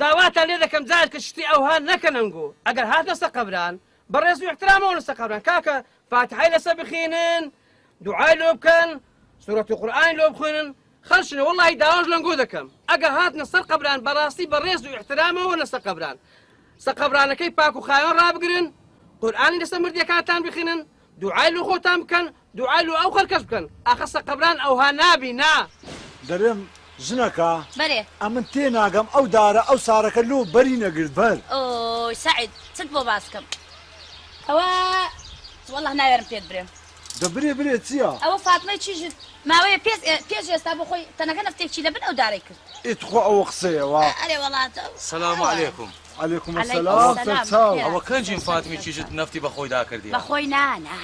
داواتان لێ دەکەم جارێک کە شتی ئەوها نەکەن ئەنگۆ ئەگەر هاتنە سە قەبران بەڕێز و احترامەوە لەسە قەبران کاکە فاتحای لەسەر بخوێنن دوعای لۆ بکەن سورەتی قورئانی لۆ بخوێنن خەرشنە وەڵی داواش لەنگۆ دەکەم ئەگەر هاتنە سەر قەبران بەڕاستی بەڕێز و احترامەوە لەسەر قەبران سە قەبرانەکەی پاک و خاوێن ڕابگرن قورئانی لەسەر مردیەکانتان بخوێنن دوعای لۆ خۆتان بکەن دوعای لۆ ئەو خەڵکەش بکەن ئاخە سە قەبران ئەوها نابی نا دەرێم ژنەکە بەرێ ئەمن تێناگەم ئەو دارە ئەو سارەکە لۆ بەری نەگرت بەر ئۆی سعید چت بۆ باسکەم ئەوە وەڵڵه ناوێرم پێت برێم دەبرێ برێ چییە؟ ئەوە فاتمەی چیژت ماوەیە پێش ئێستا بۆ خۆی تەنەکە نەفتێکی لە بن ئەو دارەی کرد ئیتخوا ئەوە قسەیەوە ئەرێ وڵاتە سەلام عەلەیکوم عەلەیکوم السەلام ئەوە کەنجین فاتمی چیژت نەفتی بە خۆی داکردی بە خۆی نانا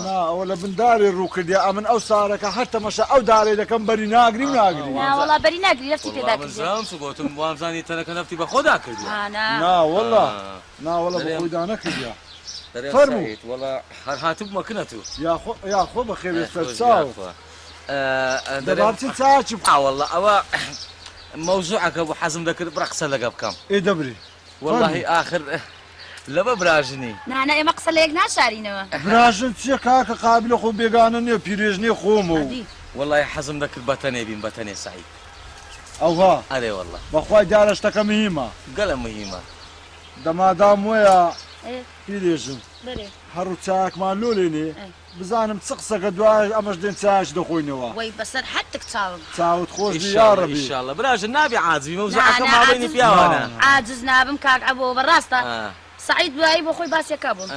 نا ئەوە لە بندارێ ڕوو کردی ئەمن ئەو سارەکە هەر تەمەشا ئەو دارێ دەکەم بەری ناگری و ناگری وەڵا بەری ناگری نەفتی پێدا کردی زام سوگۆتم وامزانی تەنەکە نەفتی بە خۆ داکردی ناوەڵا بە خۆیدا نەکردیا فەرموو وەڵا هەر هاتوو مەکنە تو یا خۆ بە خێوێ سەرچاو دەبارچی چاچی وەڵا ئەوە مەوزوعەکە بۆ حەزم دەکرد بڕە قسە لەگە بکەم ئێ دەبری والله آخر لەبە براژنی نانە ئێمە قسە لە یەک ناشارینەوە براژن چیە کاکە قابلە خۆ بێگانە نییە پیرێژنی خۆمە و والله حەزم دەکرد بەتەنێ بین بەتەنێ سعید ئەوها ئەرێ والله بەخوای دیارە شتەکە مهمە گەلە مهمە دەمادام وەیە پیرێژن بەرێ هەڕوو چاکمان لۆ لێنێ بزانم چ قسەکە دوای ئەمەش دێن چاش دەخۆینەوە وەی بەسەر حەتک چاوم چاوت خۆش یاڕەبی ئینشاءالله براژن نابی عاجزی مەوزوعەکە مابەینی پیاوانە عاجز نابم کاک ئەبۆ بەڕاستە سعید دوایی بۆ خۆی باسیەکە بووم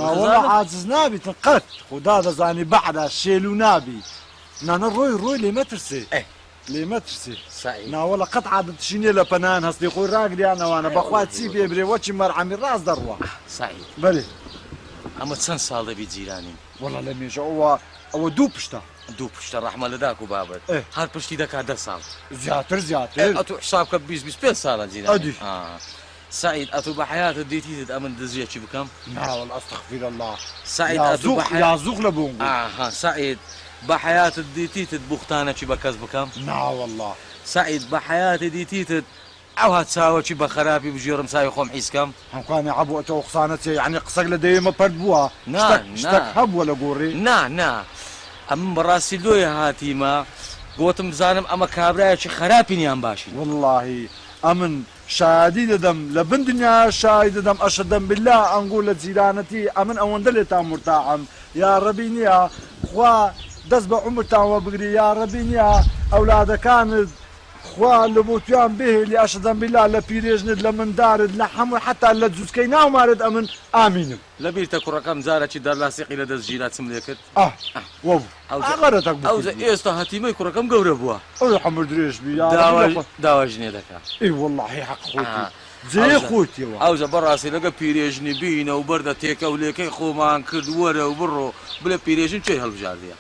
ناوەڵە عاجز نابیتن قەت خدا دەزانی بەعدا شێل و نابی نانە ڕۆی لێ مەترسێ لێ مەترسێ ناوەڵە قەت عادەتشینێ لە پەنان هەستی خۆی ڕاگریانەوانە بەخوا چی پێ برێ وەچی مەرعەمی ڕاست دەڕوە سعید بەێ ئەمە چەند ساڵ دەبی جیرانین وەڵا لە مێژە ئەوە دوو پشتە ڕەحمە لە داک و بابەت هەر پشتی دەکات 10 ساڵ زیاتر ئەتو حساب کە 25 ساڵە جیرانی سعید ئەتو بە حیاتت دیتیت ئەمن دزیەکی بکەم ناوەڵ ئەستەغفیر الله سعید یازوق لە بووم سعید بە حیاتت دیتیتت بوختانەکی بە کەس بکەم ناوەڵڵا سعید بە حیاتی دیتیتت ئەو هات چاوەکی بە خراپی بژێڕم چاوی خۆم حیسکەم هەمکانی عبووەتەوە قسانە چێ یعنی قسەک لە دەیەمە پەرد بووە شتێک هەبووە لە گۆڕی نا ئەم بەڕاستی لۆیە هاتیمە گوتم بزانم ئەمە کابرایەکی خراپینیان باشی واللهی ئەمن شادی دەدەم لە بن دنیا شای دەدەم ئەشەدەم بالله ئەنگۆ لە جیرانەتی ئەمن ئەوەندە لێتان مرتاحم یا ڕەبی نییە خوا دەست بە عومرتانوە بگری یا ڕەبی نییە ئەولادەکانت خوا لە بۆ تویان بێ لێ ئەشەدەم بیلا لە پیرێژنت لە مندارت لە هەموو حتا لە جووسکەی ناومارت ئەمن ئامینم لەبیرتە کوڕەکەم جارێکی دەرلاسیقی لە دەستگیرا چم لێ کرد ئاغەرەتەک ئەوزە ئێستا هەتیمەی کوڕەکەم گەورە بووە ئەو حەمر درێژ بی داواژنێ دەکات ئەی وەڵڵاهی حەق خۆتی جێ خۆتیەوە ئەوزە بەڕاستی لەگە پیرێژنی بینە و بەردە تێکەولێکەی خۆمان کرد وەرە و بڕۆ بڵێ پیرێژن چی هەڵبژاردیە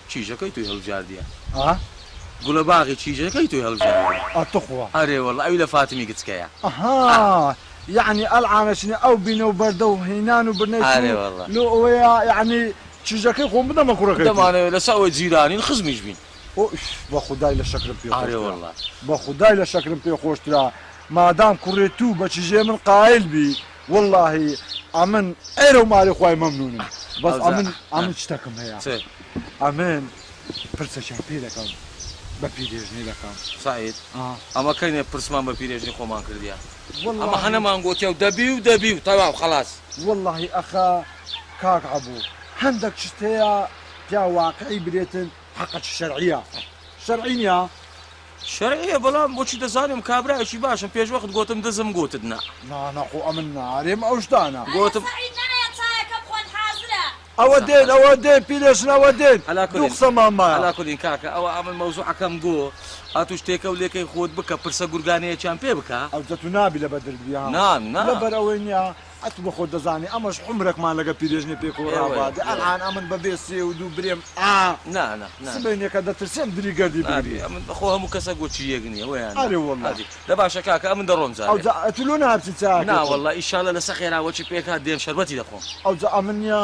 چیژەکەی توی هەڵبژاردیە گوڵە باغی چیژەکەی توی هەڵبژاردیە ئەتەخوا ئەرێ وەڵڵ ئەوی لە فاتمی گچکەیە یعنی ئەلعانەشنی ئەو بینە و بەردە و هێنان و برنەی لۆ ئەوەیە یعنی چیژەکەی خۆم بدەمە کوڕەکەی دەمانەوێت لە ساوە جیرانین خزمیش بین بە خودای لە شەکرم پێ بە خودای لە شەکرم پێ خۆشترا مادام کوڕێت و بە چیژێ من قایل بی واللهی ئەمن ئێرە و ماری خوای مەمنونم بەس ئەمن شتەکەم هەیە ئەمن پرسەشان پێ دەکەم بە پیرێژنی دەکەم سعید ئەمە کەینێ پرسمان بە پیرێژنی خۆمان کردیە ئەمە هەنەمان گوتیا و دەبی و تەواو خەلاص واللهی ئەخا کاک عەبوو هەندێک شت هەیە پیا واقعی برێتن حەقەت شەرعیە شەرعی نییە شەرعیە بەڵام بۆچی دەزانم کابراایکی باشم پێش وەخت گوتم دەزم گوتت نا ناخۆ ئەمن نارێم ئەو شتانە گوتم ئەوە دێن ئەوە دێن پیرێژن ئەوە دێن دوو قسەمانمایە ئەلاکولین کاکە ئەوە ئەمن مەوزوعەکەم گۆ ئاتوش تێکە و لێکەی خۆت بکە پرسە گورگانەیەکیان پێ بکە ئەو تو نابی لە بەدربیان لەبەر ئەوەی نییە ئەتو بە خۆت دەزانی ئەمەش عمرێکمان لەگە پیرێژنی پێکۆڕابادە ئەلان ئەمن بەبێ سێ و دوو برێم سبێنێکە دەترسێم دریگەردی بگری ئەمن بەخۆ هەموو کەسە گۆچی یەکنی ئەوەیان ئەرێ وەڵڵی لە باشە کاکە ئەمن دەڕۆم جا ئەتلۆ نابچی چاکە ناوەڵڵا ئیشاڵە لەسە خێراوەچی پێکات دێم شەربەتی دەخۆم ئەوجا ئەمن نییە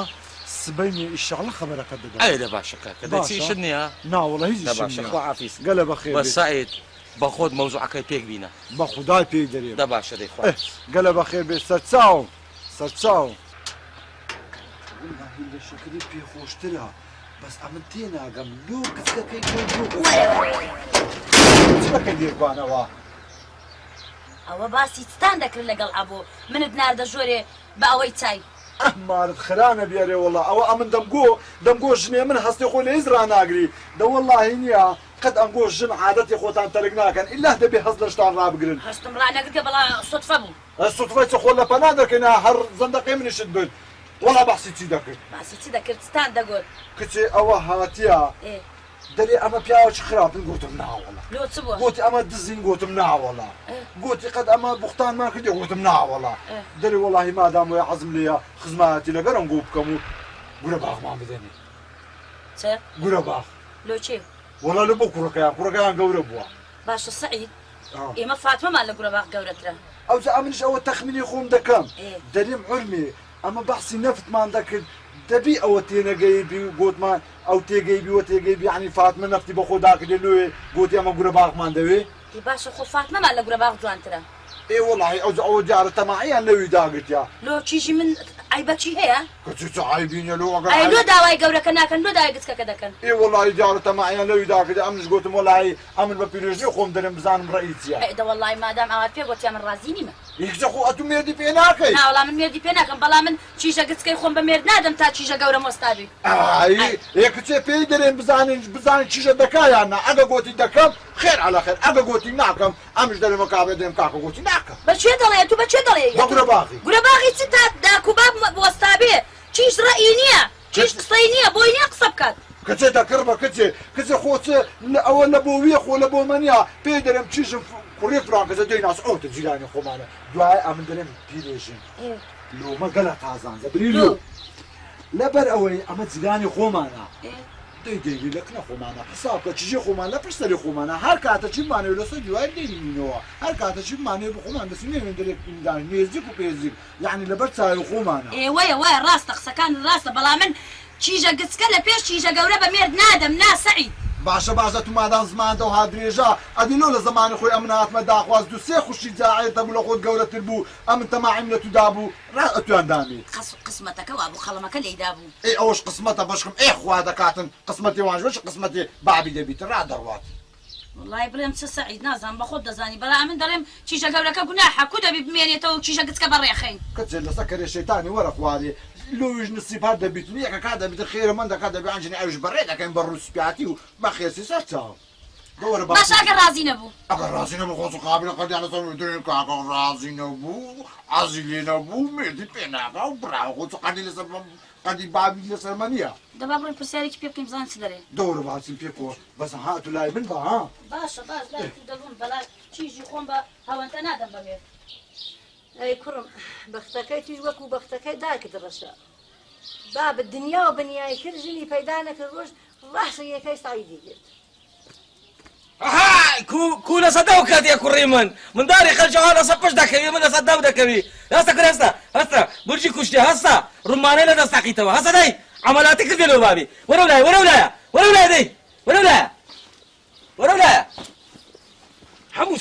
سبەینی ئیشەڵە خەبەرەکە دەدەم ئەی لە باشە کاکە دەچی شت نییە ناوەڵە هیچ لە باشە خوا عافیس گەلە بەخێر بە سعید بە خۆت مەوزوعەکەی پێک بینە بە خودای پێی دەرێ دە باشە دەیخوا گەلە بەخێر بێ سەرچاو سەرچاو لە شەکری پێخۆشترە بەس ئەمن تێناگەم لۆ کچەکەی چەکە لێکوانەوە ئەوە باسی چتان دەکرد لەگەڵ ئەبوو منت ناردە ژۆرێ بە ئەوەی چای ئەمارت خرانە بێرێ وەڵا ئەوە ئەمن دەمگۆ ژنێ من هەستی خۆ لە هیچ ڕناگری دەوەڵڵاهی نییە قەت ئەمگۆ ژن عادەتی خۆتان تەرک ناکەن ئیلا دەبێ هەست لە شتان ڕابگرن هەستم ڕانەگرکە بەڵا سوتفە بوو سوتفەی چ خۆ لە پەنا دەکەینا هەر زەندەقەی منیشت بن وەڵا بەحسی چی دەکرد باسی چی دەکرد چتان دەگوت کچێ ئەوە هاتیە دەرێ ئەمە پیاوەکی خراپن گوتم ناوەڵا لۆ چ بووە گوتی ئەمە دزین گوتم ناوەڵا گوتی قەت ئەمە بوختانمان کردی گوتم ناوەڵا دەرێ وەڵاهی مادام وێ حەزم لێیە خزمەتی لەگەرم گۆ بکەم و گورە باغمان بدەنێ چ گورە باغ لۆ چێ وەڵا لە بۆ کوڕەکەیان گەورە بووە باشە سعید ئێمە فاتمەمان لە گورە باغ گەورەترە ئەوجا ئەمنش ئەوە تەخمینی خۆم دەکەم دەرێم عولمێ ئەمە بەحسی نەفتمان دەکرد دەبی ئەوە تێنەگەیبی و گوتمان ئەو تێگەیبی وە تێگەیبی عنی فاتمە نەفتی بە خۆداکردێ لێ گوتی ئەمە گورە باغمان دەوێ باشە خۆ فاتمەمان لە گورە باغ جوانترە ئێ وەڵاهی ئەوجا ئەوە دیارە تەماعیان لەوی داگرتیا لۆ چیژی من ئایبەچی هەیە کچ عیبینە لۆ ئەی لۆ داوای گەورەکە ناکەن لۆ داوای گچکەکە دەکەن ئێ وەڵاهی دیارە تەماعیان لەوی داگرتیا ئەمنش گوتم وەڵاهی ئەمن بە پیرێژنی خۆم دەرێم بزانم ڕەئی چییە ئەیدە وەڵاهی مادام ئەوات پێ گوتیا من ڕازی نیمە یەکجە خۆ ئەتو مێردی پێ ناکەی ناوەڵام من مێردی پێ ناکەم بەڵام من چیژە گچکەی خۆم بە مێرد نادەم تا چیژە گەورە مۆستابی ئێ کچێ پێی دەرێن بزانین چیژە دەکایان نا ئەگە گوتی دەکەم خێر عەلاخێر ئەگە گوتی ناکەم ئەمش دەرێمە کابێ دێم کاکە گوتی ناکەم بەچێ دەڵێ تو بەچێ دەڵێ گورە باغی گورە باغی چ تا داکوباب مۆستابێ چیش ڕەئی نییە چیش قسەی نییە بۆی نییە قسە بکات کچێ دەکڕ بە کچێ خۆچە ئەوە لە بۆ ویە خۆ لە بۆ منیا پێی دەرێم چیژم کوڕی فرانکەزە دەیناس ئەوتە جیرانی خۆمانە دوای ئەمن دەرێم پیرێژن لۆمە گەلە تازانزە بری لۆ لەبەر ئەوەی ئەمە جیرانی خۆمانە دەیدەیوی لەکنە خۆمانە حسابکە چیژی خۆمان لە پشتەری خۆمانە هەر کاتە چی مانێ لەسەر جوای دەینینەوە هەر کاتە چی مانێ بە خۆمان دەسینێن دەرێک نێزیک و پێزیک یعنی لەبەر چاوی خۆمانە ئێوەیە وایە ڕاستە قسەکان ڕاستە بەڵام من چیژە گچکە لە پێش چیژە گەورە بە مێرد نادەم ناسەعید باشە باشە تو مادام زمانەوە ها درێژە ئەدیلۆ لە زمانی خۆی ئەمن هاتمە داخواست دو سێ خوشی جاعێت دەبوو لە خۆت گەورەتر بوو ئەمن تەماعیم لە تودا بوو ئەتوان دامی قسمەتەکە وا بوو خەڵەمەکە لێیدا بوو ئێ ئەوەش قسمەتە بەشکم ئێ خوا دەکاتن قسمەتی وانژۆش قسمەتی بابی دەبیتە ڕادەڕوات وڵای بڵێم چ سەعید نازانم بە خۆت دەزانی بەڵام من دەڵێم چیژە گەورەکە گوناحە کو دەبی بمێنێتەوە و چیژە گچکە بەڕێخەین کچێ لەسەر کەرێ شەیتانی وەرە خوارێ لۆیش نسیبات دەبیتون یەکە کا دەبیتە خێرە من دەکات دەبی ئەنجنی ئەوش بەڕێ دەکەین بە ڕووسپیاتی و بە خێسی سەر چاو دور باش ئەگەر ڕازی نەبوو ئەگەر ڕازی نەبوو خۆش قابلە قەدیانە سەر کاکە ڕازی نەبوو عەزی لێ نەبوو مێردی پێ ناکا و براوە خۆ قەدی لەسەر قەدی بابی لەسەر مە نییە دەبا بڕۆین پرسیارێکی پێ بکەین بزانین چ دەرێ دەورە باسیم پێکەوە بەس هاتو لای من بە ها باشە باش لای تو دەبوون بەلای چیژی خۆم بە هەوەندە نادەم بەبێ ئەی کوڕم بەختەکەی توش وەکو بەختەکەی داکت ڕەشە با بە دنیا و بەنیایی کرد ژنی پەیدا نەکرد ڕۆژ ڕاستە یەکەی سعیدی کرد ها کو لەسەر دەو کاتێ کوڕی من داری خەلجەوان لەسەر پشت دەکەوی من لەسەر دەو دەکەوی هەستا کرد هەستا برجی کوشتێ هەستا ڕومانەی لە دەست تاقیتەوە هەستا دەی عمەلاتی کردێ لەو بابی وەرە لایە وەرە دەی وەرە لایە هەموو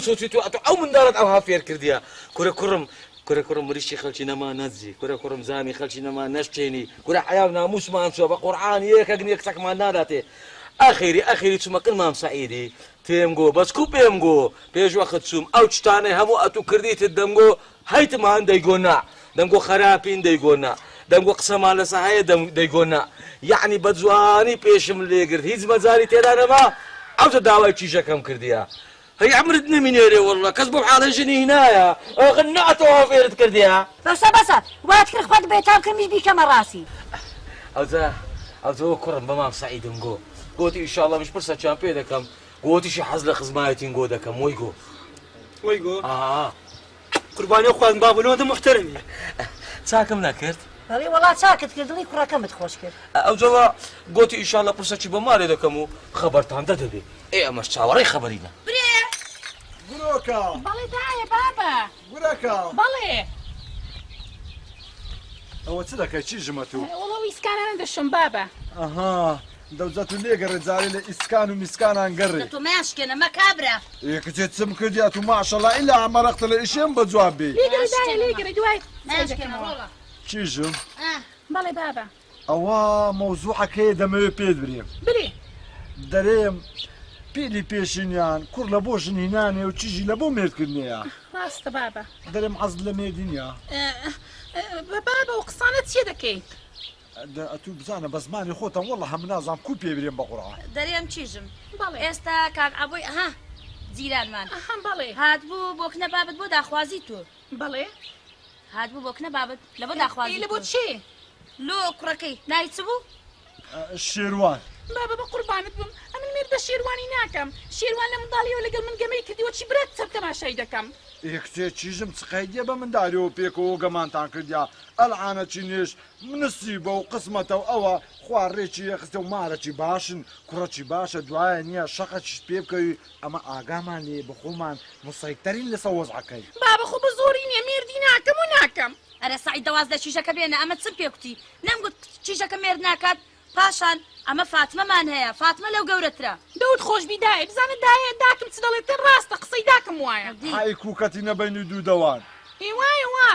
سوچی تووە ئەو منداڵت ئەوها فێر کردیە کورە کوڕم مریشی خەلکی نەما نەجی کورە کوڕم زامی خەلکی نەما نەشتێنی کورە حیا و ناموسمان چووە بە قورعان یەکەک یەکسەکمان ناداتێ ئاخیری چوومەکن مام سەعیدی تێم گۆ بەسکو پێم گۆ پێش وەخت چووم ئەو چتانەی هەموو ئەتوو کردیتت دەمگۆ هەیتمان دەیگۆنا دەمگۆ خەراپین دەیگۆنا دەمگۆ قسەمان لەسە هەیە دەیگۆنا یعنی بە جوانی پێشم لێگرت هیچ مەجاری تێدا نەما ئەوتە داوای چیژەکەم کردیە هەی عمرت نەمینێرێ وەڵڵا کەس بۆ حاڵە ژنی هینایە ئەوغن نەعەتەوە فێرت کردیە بەسە وات کرد خۆت بێتام کەمیش بیکەمە ڕاستی ئەوتەوە کوڕم بە مام سەعیدم گۆ گۆتی ئیشاڵڵا مش پرسەچیان پێ دەکەم گۆتیشی حەز لە خزمایەتین گۆ دەکەم وەی گۆ قوربانی خوازم بابنەوە محتەرمی چاکم نەکرد بەڵێ وەڵا چاکت کردڵی کوڕەکەمت خۆش کرد ئەوجەڵا گۆتی ئیشاڵڵا پرسەچی بە مارێ دەکەم و خەبەرتان دەدەبێ ئەمەش چاوەڕێی خەبەرینە گورۆکە بەڵێ دایە بابە گورەکە بەڵێ ئەوە چ دەکەی چی ژمە تو وەڵە ئیسکانانە دەشم بابە ئەها دەوزەت و لێگەڕێ جارێ لە ئیسکان و میسکانان گەڕێ تۆ ماشکێنە مە کابرا یەکچێت چم کردیات و ماشەڵا ئیلا ئەمەرەختە لە ئیشێم بە جواب بێ لێگەڕێ دوای چیژم بەڵێ بابە ئەوە مەوزوعەکەی دەمەوێت پێت برێم برێ دەرێم پیلی پێشینیان کوڕ لە بۆ ژنینانێ و چیژی لە بۆ مێردکردنەیە ڕاستە بابە دەرێم حەز لە مێردینە بابە و قسانت چێ دەکەیت ئەتوو بزانە بە زمانی خۆتان وەڵە هەم نازام کو پێ برێم بە قوڕە دەرێم چیژم بەڵێ ئێستا کاک ئەبووی ئەها جیرانمان بەڵێ هاتبوو بۆ کنە بابت بۆ داخوازی تۆ بەڵێ هاتبوو بۆ کنە بابت لە بۆ داخوازی لە بۆ چێ لۆ کوڕەکەی نای چ بوو شێروان بابە بە قوربانت بم ئەمن مێردە شێروانی ناکەم شێروان لە منداڵیەوە لەگەڵ من گەمەی کردیوە چی برات چەپ تەماشای دەکەم یەکچێ چیژم چقەیدیە بە منداریەوە پێکەوە گەمانتان کردیا ئەلعانە چی نێش منسی بە و قسمەتە و ئەوە خوارڕێکی یەخستە و مارەی باشن کوڕەکی باشە دوایە نییە شەقەچیت پێ بکەوی ئەمە ئاگامان لێ بەخۆمان مسەیتەرین لەسە وەزعەکەی بابە خۆ بە زۆری نییە مێردی ناکەم و ناکەم ئەرە سعید دەواز لە چیژەکە بێنە ئەمە چم پێکوتی نەمگوت چیژەکە مێرد ناکات پاشان ئەمە فاتمەمان هەیە فاتمە لەو گەورەترە دەوت خۆش بیدایە بزانە دایە داکم چ دەڵێت ڕاستە قسەی داکەم وایە های کوکەتی نەبین و دوو دەوان وایە وا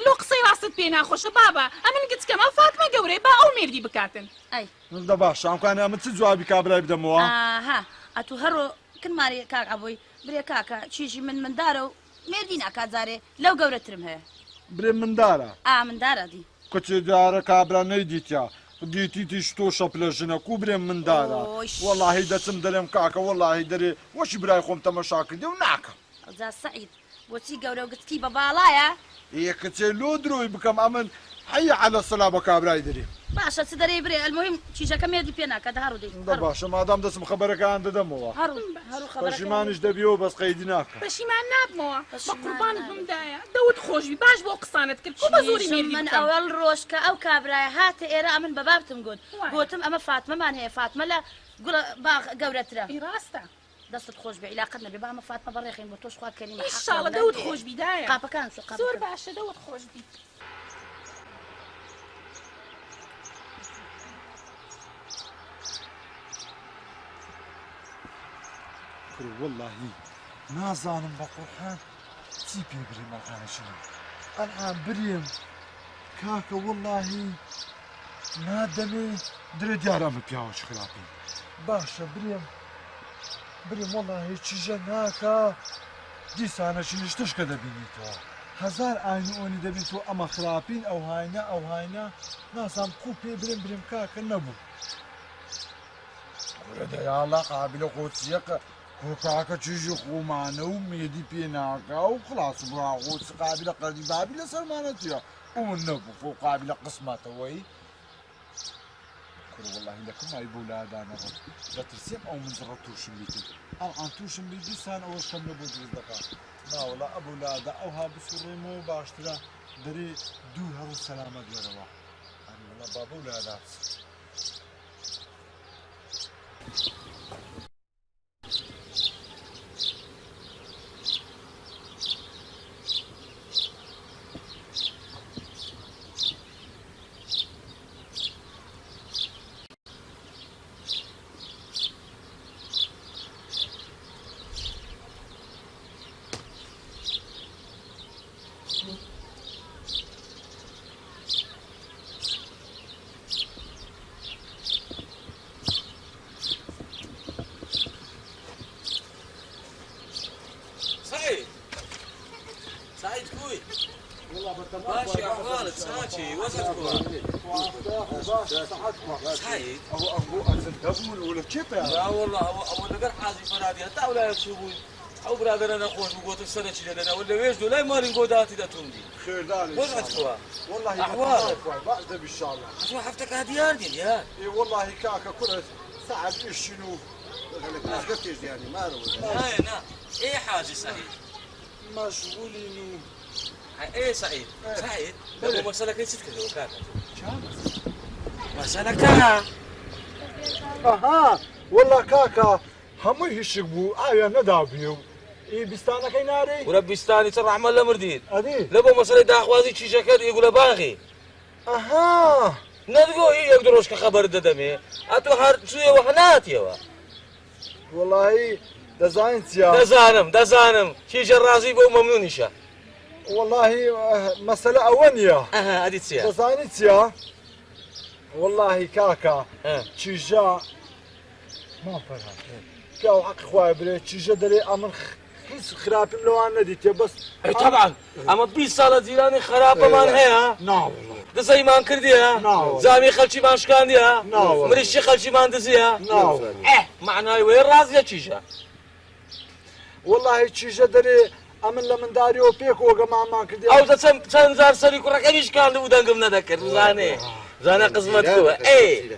لۆ قسەی ڕاستت پێ ناخۆشە بابە ئەمن گچکەمە فاتمە گەورەی با ئەو مێردی بکاتن ئەی دە باش ئەمکانە ئەمە چ جوابی کابرای بدەمەوە ئاها ئەتوو هەڕۆ کنماری کاک ئەبووی برێ کاکە چیژی مندارە و مێردی ناکات جارێ لەو گەورەترم هەیە برێ مندارە مندارە دی کچێ دیارە کابرا نەیدیتیا دیتیش تۆ شەپ لە ژنە کو برێم مندارە وەڵاهی دەچم دەرێم کاکە وەڵاهی دەرێ وەشی برای خۆم تەمەشا کردی و ناکەم ئەجا سەعید بۆچی گەورە و گچکی بە باڵایە یەکچێ لۆ درۆی بکەم ئەمن حەیە عەلە سەلا بە کابرای دەرێ باشە چ دەرێ برێ ئەلموهیم چیژەکە مێردی پێ ناکات هەڕوو دەی باشە مادام دەچم خەبەرەکان دەدەمەوە پەشیمانیش دەبی و بەس قەیدی ناکە پەشیمان نابمەوە بە قوربانت بمدایە دەوت خۆشبی باش بۆ قسانت کرد بە زۆری مێردی من ئەوەڵ ڕۆژکە ئەو کابرایە هاتە ئێرە ئەمن بە بابتم گوتم ئەمە فاتمەمان هەیە فاتمە لە باغ گەورەترە ڕاستە دەستت خۆش بێ عیلاقەت نەبێ بامە فاتمە بەڕێخین بۆ تۆش خوا کەریمە ئینشاڵڵا دەوت خۆش بیدایە قاپەکان زۆر باشە دەوت خۆش بی واللهی نازانم بە قورحان چی پێ برێ مەقانەشنم ئەلعان برێم کاکە واللهی نادەمێ درێ دیارەمە پیاوەش خراپی باشە برێم واللهی چیژە ناکە دیسانەشینش تشکە دەبینیتەوە هەزار ئاینۆنی دەبیت و ئەمە خراپین ئەو هاینە ناسام کو پێ برێم کاکە نەبوو يالا قابل قوتسيك كوكاكا تشيجي خومانا وميدي بيناكا وخلاص براغوت قابل قدي بابل سلمانتيا والنبو فوق قابل قسماته وي والله لكم ما يبولا هذا انا لا ترسم او من زغطوش بيتي او انتوش بيدي سان او كم نبو دقيقه لا والله ابو لا دا او ها بسوري مو باشترا دري دو هرو السلامه ديالها انا والله بابو لا هذا سعيد كوي ماشي احوالك ساكي وزنك سعيد ابو انزل ولا كيف لا والله ابو نقر حازي فرادي حتى ولا يكسبون او برادر انا خوش بقوت السنه لنا ولا ويجدوا لا مالي قوداتي دا تمدي خير داري وزنك والله احوالك بعد ان شاء الله شو حفتك هديار دي يا اي والله كاكا كل ساعه شنو يعني ما هاي انا ايه حاجه سعيد مشغولين ايه سعيد سعيد لو مسألة كيف تتكلم كاكا مسألة كا اها والله كاكا هم يشقبوا ندابيو اي بستانا كيناري وربستاني ترى عمل له مرديد ادي لبو مسألة دا اخوازي شي شكل يقول باغي اها ندقو يقدروش كخبر ددمي اتو حار شويه وحنات يوا والله دزاينتيا دزانم شي جرازي بو ممنونيشا والله مسألة أولية اها هذه تسيا دزاينتيا والله كاكا تشيجا ما فرح كاو حق خويا بري تشيجا دري امن خيس خراب لو انا ديت بس اي طبعا اما 20 سالة زيراني خرابه مان هي نا والله دزي مان كرديها زامي خلشي مان شكانديها مريشي خلشي مان دزيها معناي وين رازيه تشيجا والله تشيجا دري امن لمن داريو بيك وقما ما كردي او تنزار سري كركنيش كان ودنقم نذكر زاني قسمتكو اي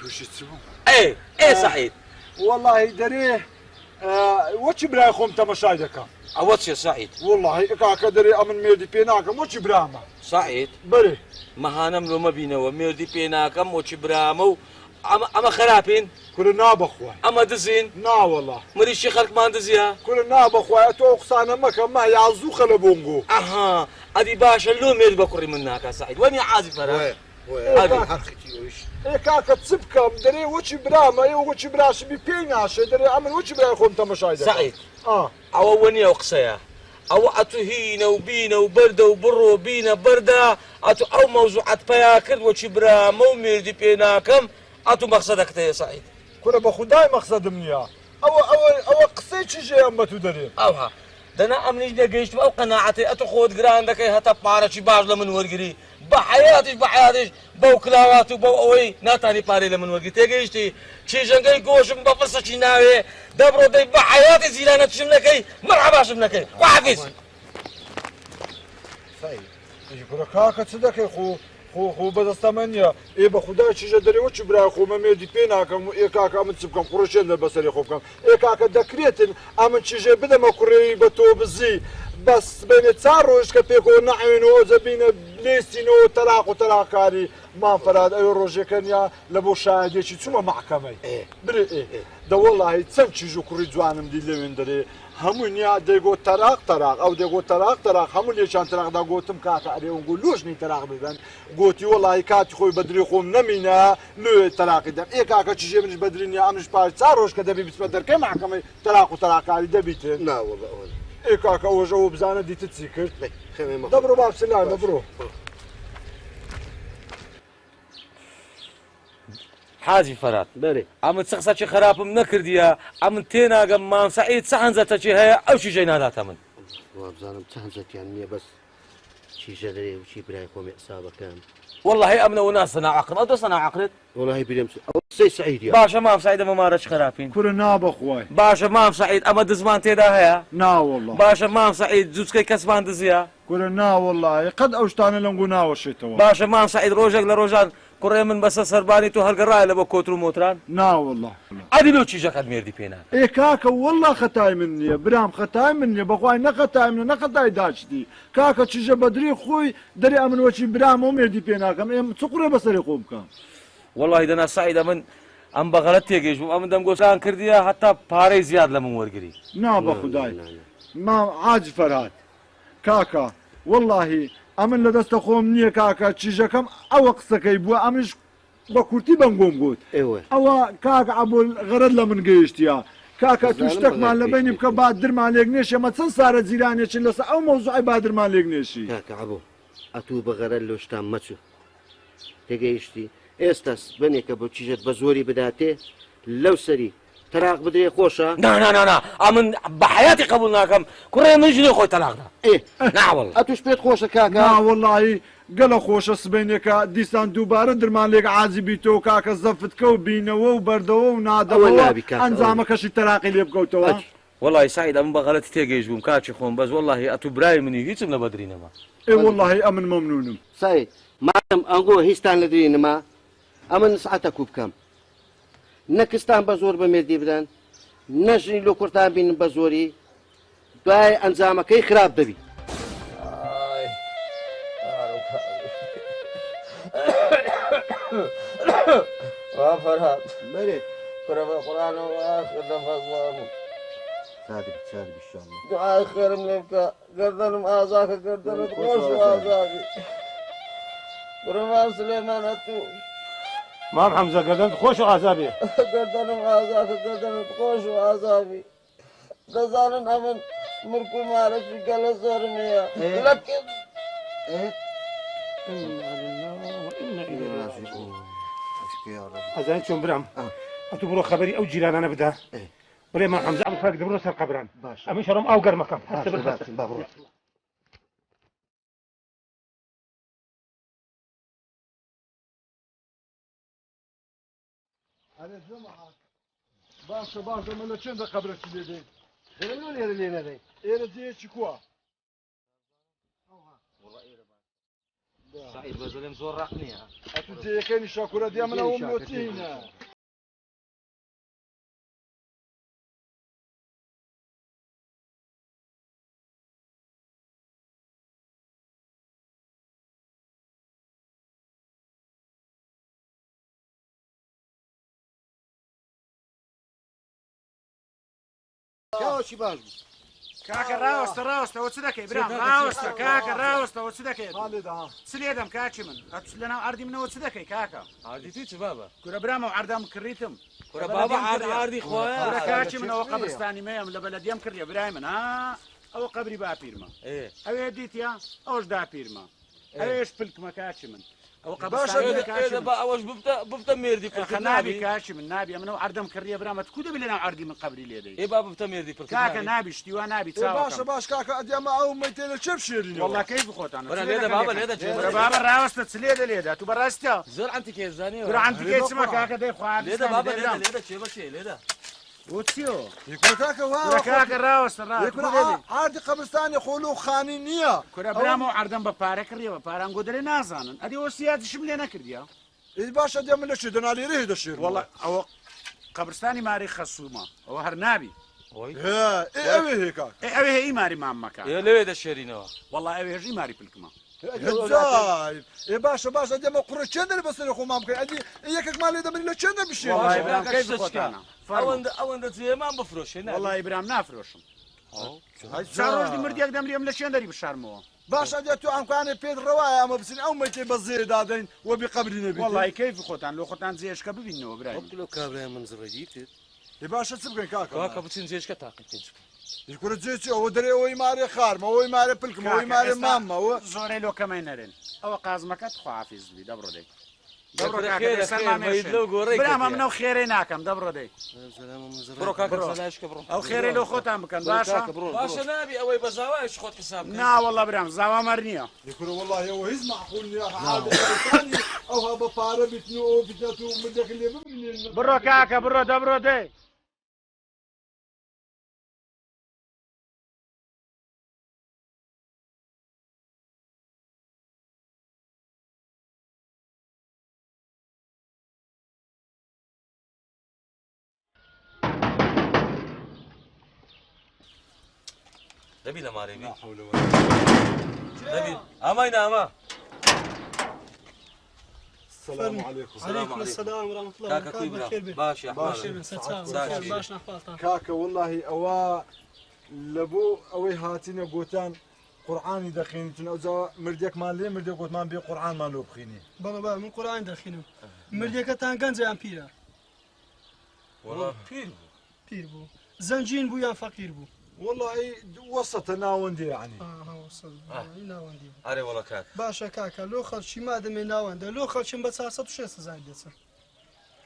توش تسمو اي سعيد والله دريه وش براي خوم تمشايدك اوتش يا سعيد والله كاكا دري امن ميردي بيناكم وش براما سعيد بري ما هانم لو ما بينا وميردي بيناكم وش برامو اما خرابين كل ناب اخوي اما دزين نا والله مريشي خلق ما دزيها كل ناب اخوي تو قصانا مكا ما يعزو خلبونغو اها ادي باشا لو ميرد بكري منك يا سعيد وين عازف انا هذه حرختي وش ايه كاكا تسبكم دري وش براما ايه وش براش بيناش دري عمل وش براي خوم تمشايدك سعيد او وني وقسيا او اتهينا وبينا وبرده وبرو بينا برده اتو او موضوعات بياكل وش برامو ميردي بيناكم اتو مقصدك يا سعيد كنا بخداي مقصد منيا او قصيت شي جاي اما تدري اوها دنا امنيش دقيشت او قناعتي اتو خود جراندك هتا بارشي باج لمن ورقري بحياتش بوكلاوات وبو اوي ناتاني باري لمن ورقي تيجيشتي شي جنگي گوشم بفص شي ناوي دبرو دي بحياتي زيلانه تشمنكي مرحبا شمنكي وحافظ صحيح يقول كاكا تصدق خو بدستمانيا اي بخداي شي جدري وش برا خو ما ميدي بيناكم اي كاكا متسبكم قرشين بسري خوفكم اي كاكا دكريت امن شي جي بدا ما كوري بتو بزي بس بين تصاروش كبيكو نعينو زبين بليستينو تلاقاري ما فراد اي روجي كانيا لبو شاهد شي ثم محكمه بري ايه ده والله تسمشي جو كوري جوانم دي لويندري همونيا ديغو طراق او ديغو طراق همونيا شان طراق دا قوتم كاكا اري ونقولوش ني طراق بدن قوتي والله كاتي خوي بدري خوم نمينا لو طراق دم اي كاكا تجي من بدريني امش باش صاروش كدبي بتبدر كم محكمه طراق على دبيت لا والله اي كاكا وجو بزانه دي تتسكر دبروا باب سلام دبروا حاجي فرات بري ام تسخص شي خراب منكرديا ام تينا قمان سعيد سحنزت شي هي او شي جينا ذات من وابزانم تحنزت يعني بس شي جدري وشي براي خومي حسابه كان والله امنا وناس صنع عقل او صنع عقلت والله بريمس او سي سعيد باشا مام سعيد اما مارش خرافين كورە نابەخوای باشا مام سعيد اما دزمان تێدا هەیە ناوەڵڵا باشا مام سعيد جوچکەی کەسمان دزیە کورە ناوەڵڵی قەت ئەو شتانە لەنگو ناوەشێتەوە باشا مام سعيد ڕۆژێک لە ڕۆژان کوڕێ من بەسە سەربانی تۆ هەڵگەڕایە لە بۆ کۆتر و مۆتران ناوەڵڵا ئەدی لۆ چیژەکەت مێردی پێنات ئێ کاکە وەڵڵا خەتای من نییە برام خەتای من نییە بەخوای نەخەتای منە نەخەتای داچتی کاکە چیژە بەدری خۆی دەری ئەمنوەچی برام و مێردی پێ ناکەم ئێم چ قوڕێ بەسەری خۆ بکەم والله دەنا سعيد من ئەم بەغەڵەت تێگەیشت بووم ئەمن دەمگۆستان کردیە هەتا پارەی زیاد لە من وەرگری نا بە خودای مام عاج فەرهاد کاکە واللهی ئەمن لە دەستە خۆم نییە کاکە چیژەکەم ئەوە قسەکەی بووە ئەمش بە کورتی بەنگۆم گوت ئەوە کاکە عەبوڵ غەرەت لە من گەیشتیە کاکە تو شتێکمان لە بینی بکە با درمان لێک نێشێ مە چەند سارە جیرانێکی لەسەر ئەو مەوزوعی با درمان لێک نێشی کاکە عەبوڵ ئەتوو بە غەرەت لەو شتان مەچوو تێگەیشتی ئێستاس بنێکە بۆ چیژت بە زۆری بداتێ لەو سەری تەلاق بدرێ خۆشە نا ئەمن بە حەیاتی قبول ناکەم کوڕێ من ژنێ خۆی تەلاقدا ناوەڵ ئەتوش پێت خۆشە کاکە ناوەڵڵی گەلە خۆشە سبینێکە دیسان دووبارە درمان لێک عازی بیتەوە کاکە زەفتکە و بینەوە و بەردەوە و نادەوە ئەنجامەکەشی تەلاقی لێ بکەوتەوە والله سعيد ئەم بەغەڵەتی تێگەیشت بووم کاچی خۆم بەس والله ئەتوو برای منی هیچم لە بەدرینەما ئێ والله ئەمن مەمنونم سعید مادەم ئەنگۆ هیچتان لە درێنما ئەمە نسعەتە کوو بکەم نەکستان بە زۆر بە مێردی بدەن نەژنی لۆ کورتان بینن بە زۆری دوای ئەنجامەکەی خراپ دەبی فرهاد بەرێ كره بالقرآن وآخر نفس صادق صادق إن شاء الله دعاء خير منك قردنم آزاك قردنم خوش وآزاكي برمان سليمان التوش مام حمزة قردنت خوش وعذابي قردنم آزاك قردنم خوش وعذابي دزانن أمن مركو مارك في قلة زورنيا لكن إنا لله وإنا إليه راجعون يا رب أزاين شون برام أنتو برو خبري أو جيران أنا بدا بري ما حمزة أبو فاق دبرو سر قبران أمي شرم أو قر مكان حتى بالخطر أنا جمعة باشا من لچند قبرك ليدي خلينو لينا دي إيرا دي تشكوا سعيد بزلم زور رقنيها أتو دي كاين شاكورة دي من أمي وتينا شاوشي باش كاكا راوستا وتسدكي برام راوستا كاكا راوستا وتسدكي خالد سليدم كاتشي من أتسلنا عردي من وتسدكي كاكا عردي تيجي بابا كورا برام وعردام كريتم كورا بابا عردي خويا كورا كاتشي من أو قبرستاني ميم لبلد يم كريا برايمن ها أو قبري با بيرما إيه أو يديت يا أوش دا بيرما أو إيش بلك ما كاتشي من أو باشا قبرستاني بابا أوش بفتا ميردي نابي كاتشي من نابي أمنو عردم كريا برام تكود بلنا عردي من قبري ليدي إيه بابا بفتا ميردي كاكا نابي شتيوا نابي تساوي باش كاكا أدي أما أو ميتين شب شيرين والله كيف خوت أنا ليدا بابا ليدا بابا راوست سليدا ليدا تو براستا زور عنتي كيس زاني زور عنتي كيس ما كاكا دي خواب ليدا بابا ليدا شي بشي ليدا وتسيو يكون كاكا واو كاكا راوست يكون عادي قبرستان يقولوا خانينية كورا برامو عردم ببارك ريا بباران قدري نازانن أدي وسيات شملنا كرديا إيه باشا دي من لشي دنالي ريه دشير والله أو قبرستاني ماري خصومة أو هرنابي إيه أوي هيك إيه أوي هي ماري مامك يا ليه دشيرينو والله أوي هي ماري بالكما جايب إيه باشا دي ما قرر چندر بس يخو مامك أدي إياك مالي ده من لچندر بشير والله إبراهيم كيف خوتانا أوند زيمان بفروش هنا والله إبراهيم نافروشم شاروش دي مرديك دمريم لچندري بشارمو باش أدي تو عم كان بيد رواية أما بسين أو ميتين بزيد دادين وبقبري نبي والله كيف خوتان لو خوتان زيش كبينو إبراهيم قبلو كابرا من زرجيت إيه باشا تسبقين كاكا بتين زيش كتاقي تنسك يقول زيتي هو دري هو يماري خارمة هو يماري بلكم هو يماري ماما هو زوري لو كمان نرين أو قازمك تخو حافظ بي دبرو دي دەبڕۆ کاکە سەلمانێشن برا مەمنە و خێرەی ناکەم دەبڕۆ دەی بڕۆ کاکە سەلاشکە بڕۆ ئەو خێرەی لەو خۆتان بکەن باشە باشە نابی ئەوەی بە زاوایش خۆت حساب بکەی ناوەڵڵە برام زاوامەر نییە يقول والله هو هيز معقول يا عادي ثاني او هذا بارا بتنو بتنو مدك اللي بمنين بڕۆ کاکە بڕۆ دەبڕۆ دەی دەبی لە مارێبی دەبی ئامای نامە السلام عليكم عليكم السلام ورحمة الله وبركاته باش يا باش نحفظ كاكا والله أوا لبو أوي هاتينا قوتان قرآني دخينتون أو مرديك مال لي مرديك قوت مان بي قرآن مالو بخيني بابا من قرآن دخينو مرديك تان كنزي أم بيرا والله بير بو زنجين بو يا فقير بو والله وسط ناوندي يعني وسط ناوندي أري والله كاك باشا كاكا لو خلشي ما دمي ناوندا لو خلشي بس 406 زايد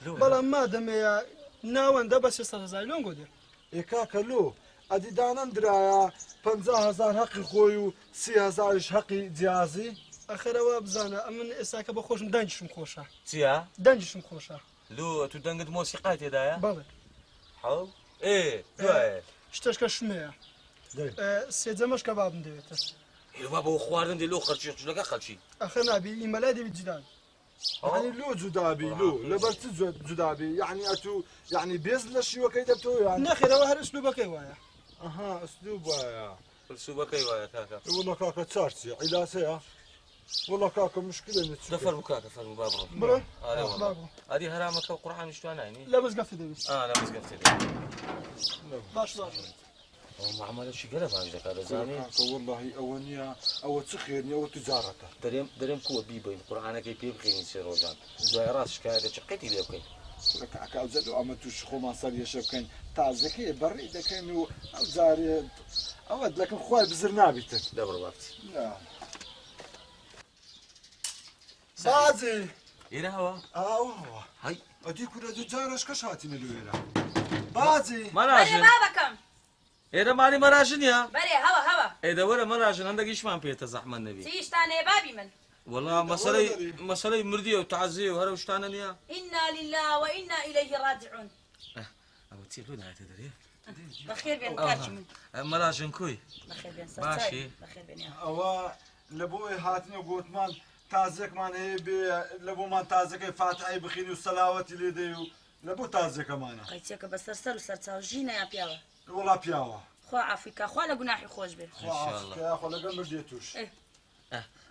بلا ما دمي ناوندا بس 600 زايد لون قدر إيه كاكا لو أدي دانان درايا 50,000 حقي خويو 30,000 حقي جيازي آخر وابزانا من إساك بخوش دنجشم خوشة تيا دنجشم خوشة لو تو دنجت موسيقى تدايا بله حاو إيه دواء شتشكا شمية سيدزمش كباب نديته إيه بابا وخواردن دي لو خلشي لك خلشي آخر نبي إيمالادي بالجدال يعني لو جدابي لو لبرت جدابي يعني أتو يعني بيزل شيء وكيد بتو يعني ناخر وهر أسلوبك وايا أها أسلوب وايا أسلوبك وايا كاكا والله كاكا تشارتي علاسة والله كاكا مشكلة نتشوف دفر كاكا فرمو بابرو برو بابرو هذه هرامك القرآن مش يعني لا بس قفت دبي لا بس قفت باش ما عمل شيء قلب عندك هذا زاني كاكا والله أونيا أو تخيرني أو تجارته دريم كوا بيبين القرآن كي بيبخيني سيروجان زي راسك هذا شقيتي بيبخين كاكا زادو أما تشخو ما صار يشوفكن تازكي بري ده كانوا أو زاري أود لكن خوي بزرنابيته دبر وقت نعم بازي إيه هوا هوا هاي أدي كنا دجارش كشاتي نلويرا بازي مراجن بابكم إيه مالي مراجن يا بري هوا إيه ده ولا مراجن عندك إيش فهم بيت زحمة النبي سيش تاني بابي من والله مسألة مردية وتعزية وهذا وش تانا نيا إنا لله وإنا إليه راجعون أبو تير لولا تدري بخير بين كاتش من مراجن كوي بخير بين ماشي بخير بين يا أوا لبوي هاتني وقوت مان تازك مان هي لبو مان تازك فاتحي بخيني وصلاوتي ليديو لبو تازك مانا قيتك بس ارسل سرتا جينا يا بياوا والله بياوا خو عافيك خو لا جناحي خوش به ان شاء الله يا خو لقى مرديتوش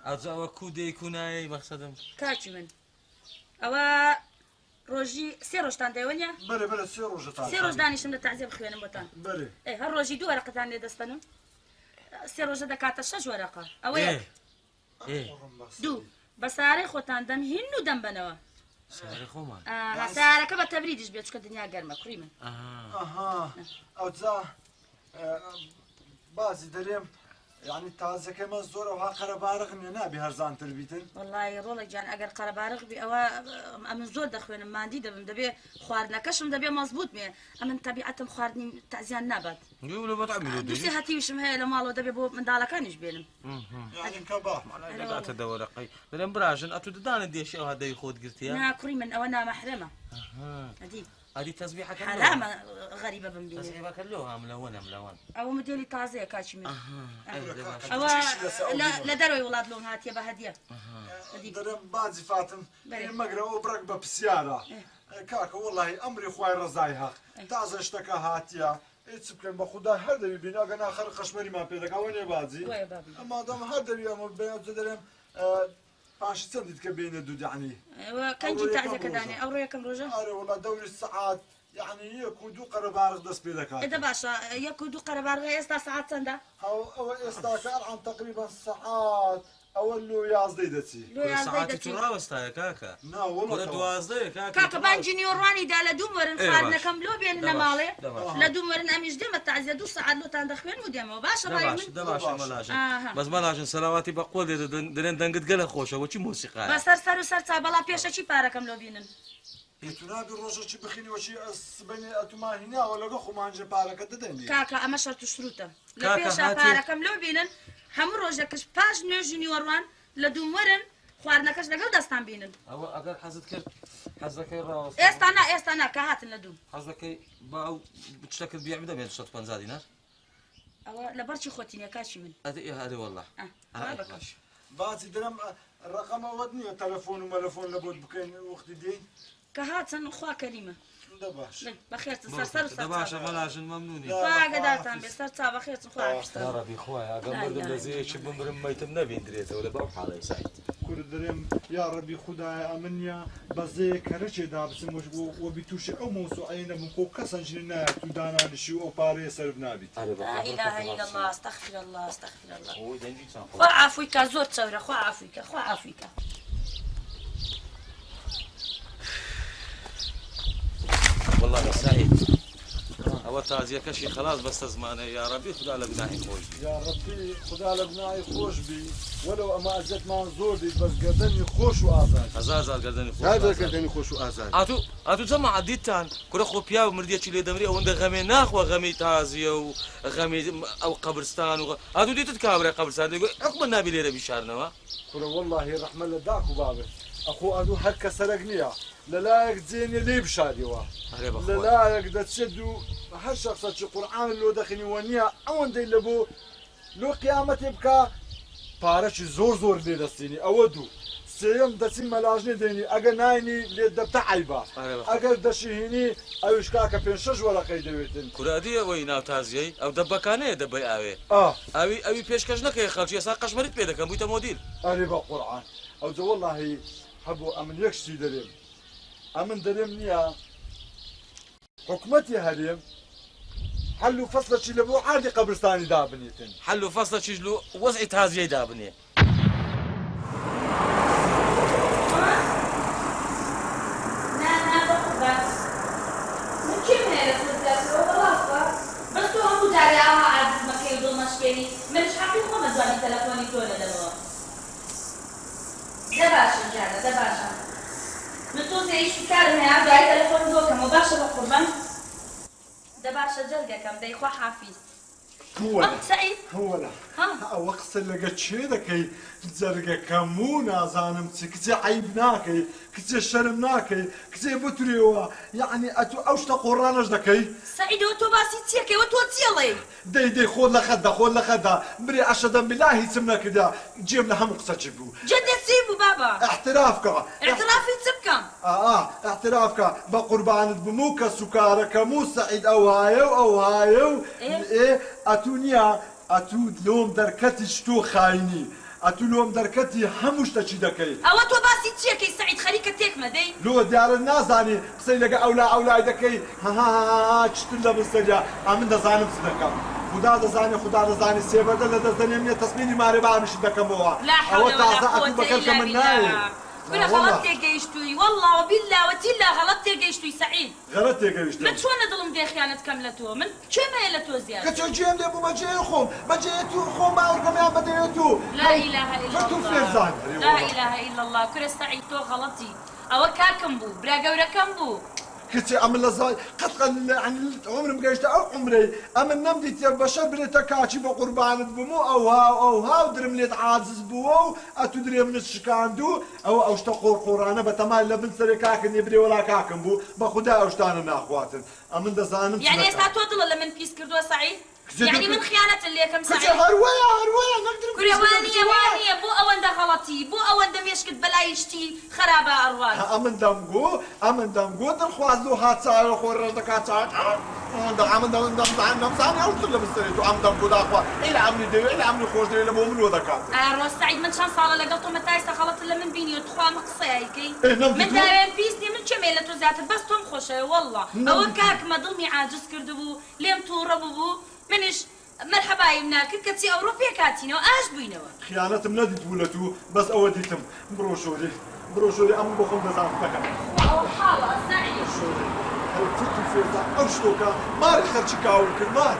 أزاوا كودي كوناي مقصدم كاتش من أوا روجي سيروج تان ديونيا بله سيروج تان سيروج داني شمل تعذيب خوينا بوتان بله إيه هالروجي دو ورقة تاني دستنو سيروج دكات الشج ورقة أويك إيه دو بساري خوتان دم هنو دم بنوا ساري خوما ساري كبا تبريدش بيتش كدنيا قرمة كريما أها أو تزا بازي دريم يعني تازه كمان زور وها قربارغ من نابي هرزان تربيتن والله رولك جان اگر قربارغ بي اوا امن زور دخوين ما عندي دبم دبي خواردنا كشم دبي مزبوط مي امن طبيعتهم خواردني تعزيان نبات يقولوا ما تعملوا دوسي هاتي وشم هي لمالو دبي بو من دالا كانش بينم يعني كبار لا تدور قي بدن براجن اتو دان دي شيء هذا يخود قلتيا نا كريما اوانا محرمه هذه هذه تسبيحه حرام غريبه بمبيني تسبيحه كلها ملونه او مديلي تازه كاشمي او لا دروي ولاد لون هاتيه بهديه درم بازي فاتم مقرا وبرقبه بسياره كاكا والله امري خوي رزايها تازه اشتكى هاتيه يتسكن بخدا هر دبي بينا انا اخر قشمري ما بيدك وين بازي اما دام هر دبي ما بين درم باش تسندد كبين دود يعني كان جيت تعزك داني او كم روجه اري والله دوري الساعات يعني يكودو قربارغ دس بيدك اذا باشا يكودو قربارغ استا ساعات سندا او استا كان عن تقريبا ساعات ئەوە لۆ یازدەی دەچی سەعاتی تو ڕاوەستایە کاکە ناوەڵە دوازدەیە کاکە بانجی نیۆڕوانیدا لە دوو وەرن خواردنەکەم لۆ بێننە ماڵێ لە دوو وەرن ئەمیش دێمە تازیە 2 سەعات لۆتان دەخوێن و دێمەوە باشە باشە مەلاژن بەس مەلاژن سەلاواتی بە قۆڵ دەرێن دەنگت گەلە خۆشەوە چی مۆسیقایە بەسەر سەر و سەر چا بەڵام پێشەچی پارەکەم لۆ بینن هێتونابی ڕۆژەکی بخینەوەچی سبەنێ ئەتوماهیناوە لەگە خۆمانجە پارەکە دەدەنی کاکە ئەمە شەرت و شروتە لە پێشە پارەکەم لۆ بینن هەموو ڕۆژێکش پاش نوێژی نیوەڕوان لە دوو وەرن خواردنەکەش لەگەڵ دەستان بینن ئەوە ئەگەر حەزت کرد حەزەکەی ڕاوە ئێستا نا کە هاتن لە دوو حەزەکەی با ئەو شتەکەت بیام دەبێت 150 دینار ئەوە لەبەرچی خۆتینە کاچی من هەرێ وەڵڵا باسی دەرم ڕقەمەوەت نییە تەلەفۆن و مەلەفۆن لە بۆت بکەین وەختی دێین کە هاتن خوا کەریمە باش بەخێرتن سەر و سەر باشە مەلاژن مەمنونی خواگەداتان بێ سەر چا بەخێرتن خوا ڕەبی خۆی ئەگەر مردم لە زێیەکی بمرم مەیتم نەبیندرێتەوە لە بەو حاڵەی سایت کورد دەرێم یا ڕەبی خوددایە ئەمنیا بەزەیە کەرەچێدا بچم وەبی تووشی ئەو مۆسوعەیە نەبووم کۆ کەسەنجین نایەت و دانانیشی و ئەو پارەیە سەرف نابیت لا إله إلا الله استغفر الله استغفر الله خوا عفوی کە زۆر چەورە خوا عفوی کە خوا عفوی کە والله سعيد ئەوە تازیەکەشی خلاص بەستە زمانە یا ڕەبی خدا لە گوناحی خۆش یا ڕەبی خدا لە گوناحی خۆش بی وەلەو ئەمە ئەزیەتمان زۆر دیت بەس گەردەنی خۆش و ئازاد هەزار گەردەنی گەردەنی خۆش و ئازاد ئاتو جەماعەت دیتان کورە خۆ پیا و مردیەکی لێ دەمری ئەوەندە غەمێ ناخوە غەمی تازیە و غەمی ئەو قەبرستان و ئاتو دیتت کابرای قەبرستان دەیگوت حکومە نابی لێرە بیشارنەوە کورە وەڵڵاهی ڕەحمە لە داک و بابێت ئەخۆ ئەدوو هەر کە سەرەک نییە لەلایەک جێنێ لێ بشاریەوە لەلایەک دەچێت و هەر شخصەکی قورئان لۆ دەخینیوە نییە ئەوەندەی لە بۆ لۆ قیامەتێ بکە پارەکی زۆر لێ دەستێنی ئەوە دوو سێم دەچی مەلاژنێ دێنی ئەگەر ناینی لێ دەبتە عیبە ئەگەر دەشیهێنی ئەویش کاکە 5-6 وەرەقەی دەوێتن کورادی ئەوەی ناو تازیەی ئەو دەبەکانەیە دەبەی ئاوێ ئەوی پێشکەش نەکەی خەڵکی ئێستا قەشمەریت پێ دەکەم بوویتە مۆدیل ئەرێ بە قورئان ئەو جە وەڵڵاهی هەبوو ئەمن یەک شتی دەرێم ئەمن دەرێم نییە حکومەتی هەرێم حل و فەسلەکی لە بۆ عادی قەبرستانی دابنێتن حل و فەسلەکیش لە وەزعی تازیەی دابنێ بس تو هەموو جارێ ئاوا عازمەکەی و دڵمەشکێنی منش حەقی خۆمە دوانی تەلەفۆنی تۆ لەدەمەوە دە باشە جارە دە باشە من تۆ زێیشی کارم هەیە دوای تەلەفۆن دۆکەمەوە باشە بە قوربان دە باشە جەرگەکەم دەیخوا حافیز سعید هەوەلا ئەوە قسە لەگە چێ دەکەی جەرگەکەم و نازانم چ کچێ عیب ناکەی کچێ شەرم ناکەی کچێ بتورێەوە یعنی ئەتو ئەو شتە قۆڕانەش دەکەی سعیدەوە تۆ باسی چیەکەیوە تۆ چێڵێ دەی خۆت لە خەتدا برێ ئەشەدەم بلا هیچم نەکردا جێم لە هەموو قسەچی بوو جدە چی بوو بابا احترافکە احترافی چ بکەم احترافکە بە قوربانت بم و کە سوکارەکەم و سعید ئەو هایە و ئەو هایە و ئەتو نییە ئەتو لۆم دەرکەتیش تۆ خاینی ئەتو لۆم دەرکەتی هەموو شتەچی دەکەی ئەوە تۆ باسی چیەکەی سعید خەریکە تێکمە دەی لۆ دیارە نازانی قسەی لەگە ئەولای دەکەی چتر لە بستەریا ئەمن دەزانم چ دەکەم خدا دەزانی سێبەردە لە دەستدەنێم نیە تەسبینی مارێ بامشت دەکەمەوە ئەوە تازە ئەتو بەکەلکە من نایە كنا غلط تيجيشتوي والله وبالله وتلا غلط تيجيشتوي سعيد غلط تيجيشتوي من شو انا ظلم دي خيانة كاملته من كما هي لتو زيادة كتو جيم دي ابو مجيخهم مجيتو خم باوركم يا بديتو لا اله الا الله لا اله الا الله كل سعيد تو غلطي او كاكم بو براغا وركم بو كتي عمل لزاي قطقا عن عمري مقايشت او عمري اما نمدي يا بشر بريتا كاتشي بقربان بمو او ها ودرم لي عاجز بو اتدري من الشكاندو او اشتقوا قرانا بتمال لبن سري كاكن يبري ولا كاكن بو بخدا اوشتانا اخواتن اما دزانم يعني اساتو ضل لمن بيس كردو سعيد يعني من خيانة اللي كم سعيد هروية نقدر كل وانية بو أوندا غلطي بو أوندا ميشكت بلايشتي خرابة أرواح أمن دمجو دخوازو هاتسا خور دكاتات أمن دم زاني أوصل لبستريتو أمن دمجو داخوا إلى عمري ديو إلى عمري خوش ديو لبو من ودكات روز سعيد من شان صار لقلتو متايسة غلط اللي من بيني وتخوا مقصيكي من دارين بيسني من شميلة وزات بس توم خوشة والله أو كاك ما ضلني عاجز كردبو ليم توربو منش مرحبا مناکرد کەچی ئەوڕۆ پێکاتینەوە ئاش بووینەوە خیانەتم نەدیت بوو لە تو بەس ئەوە دیتم بڕۆ شۆری ئەم بۆ خۆم دەزانم دەکەم حاڵە سعید فرت و فێردا ئەو شتۆکە ماری خەرچی کاول کرد مار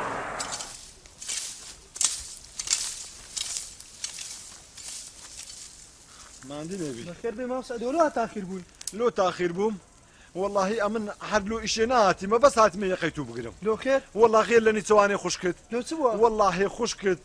ماندی نەبی بەخێر بێ مام سعید لۆ تاخیر بووی لۆ تاخیر بووم والله ئەمن هەر لۆ ئیشێ نهاتیمە بەس هاتمە یەقەی تو بگرم لۆ خێر والله خێر لە نیچەوانێ خوش کرد لۆ چ بووە والله خوش کرد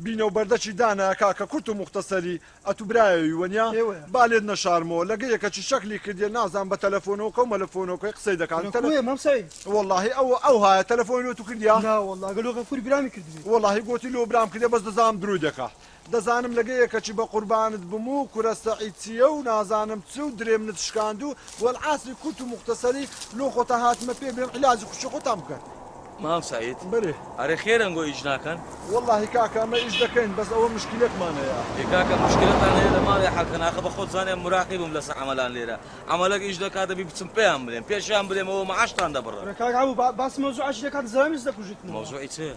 بینە و بەردەچی دانا کاکە کورت و مختصەری ئەتو برایەوی وەنیا با لێت نەشارمەوە لەگە یەکەچی شەکلی کردێ نازان بە تەلەفۆنەوە کە مەلەفۆنەوەی قسەی دەکات مام سعید والله ئەو هایە تەلەفۆنی تو کردیا نا والله گەلۆ غەفوری برامی کردی والله گوتی لۆ برام کردێ بەس دەزانم دروی دەکا دەزانم لەگە یەکەچی بە قوربانت بم و کورە سەعید چییە و نازانم چ و درێمنت شکاند و وەلعاسری کورت و مختصەری لۆ خۆتە هاتمە پێ بێم عیلاجی خوشی خۆتان بکەن مام سعید بەێ ئەرێ خێرەنگۆ ئیش ناکەن والله کاکە ئەمە ئیش دەکەین بەس ئەوە مشکلێکمانەیە کاکە مشکلتان هەیە لە ماڵی حەکەناخە بە خۆت زانێ مراقیبم لەسەر عەمەلان لێرە عەمەلەک ئیش دەکات دەبی بچم پێیان بڵێم پێشیان بڵێمەوە مەعاشتان دەبڕێ کاک عەبوو باس مەوزوع عەشی دەکات زەلامیز دەکوژیتن مەوزوعی چێ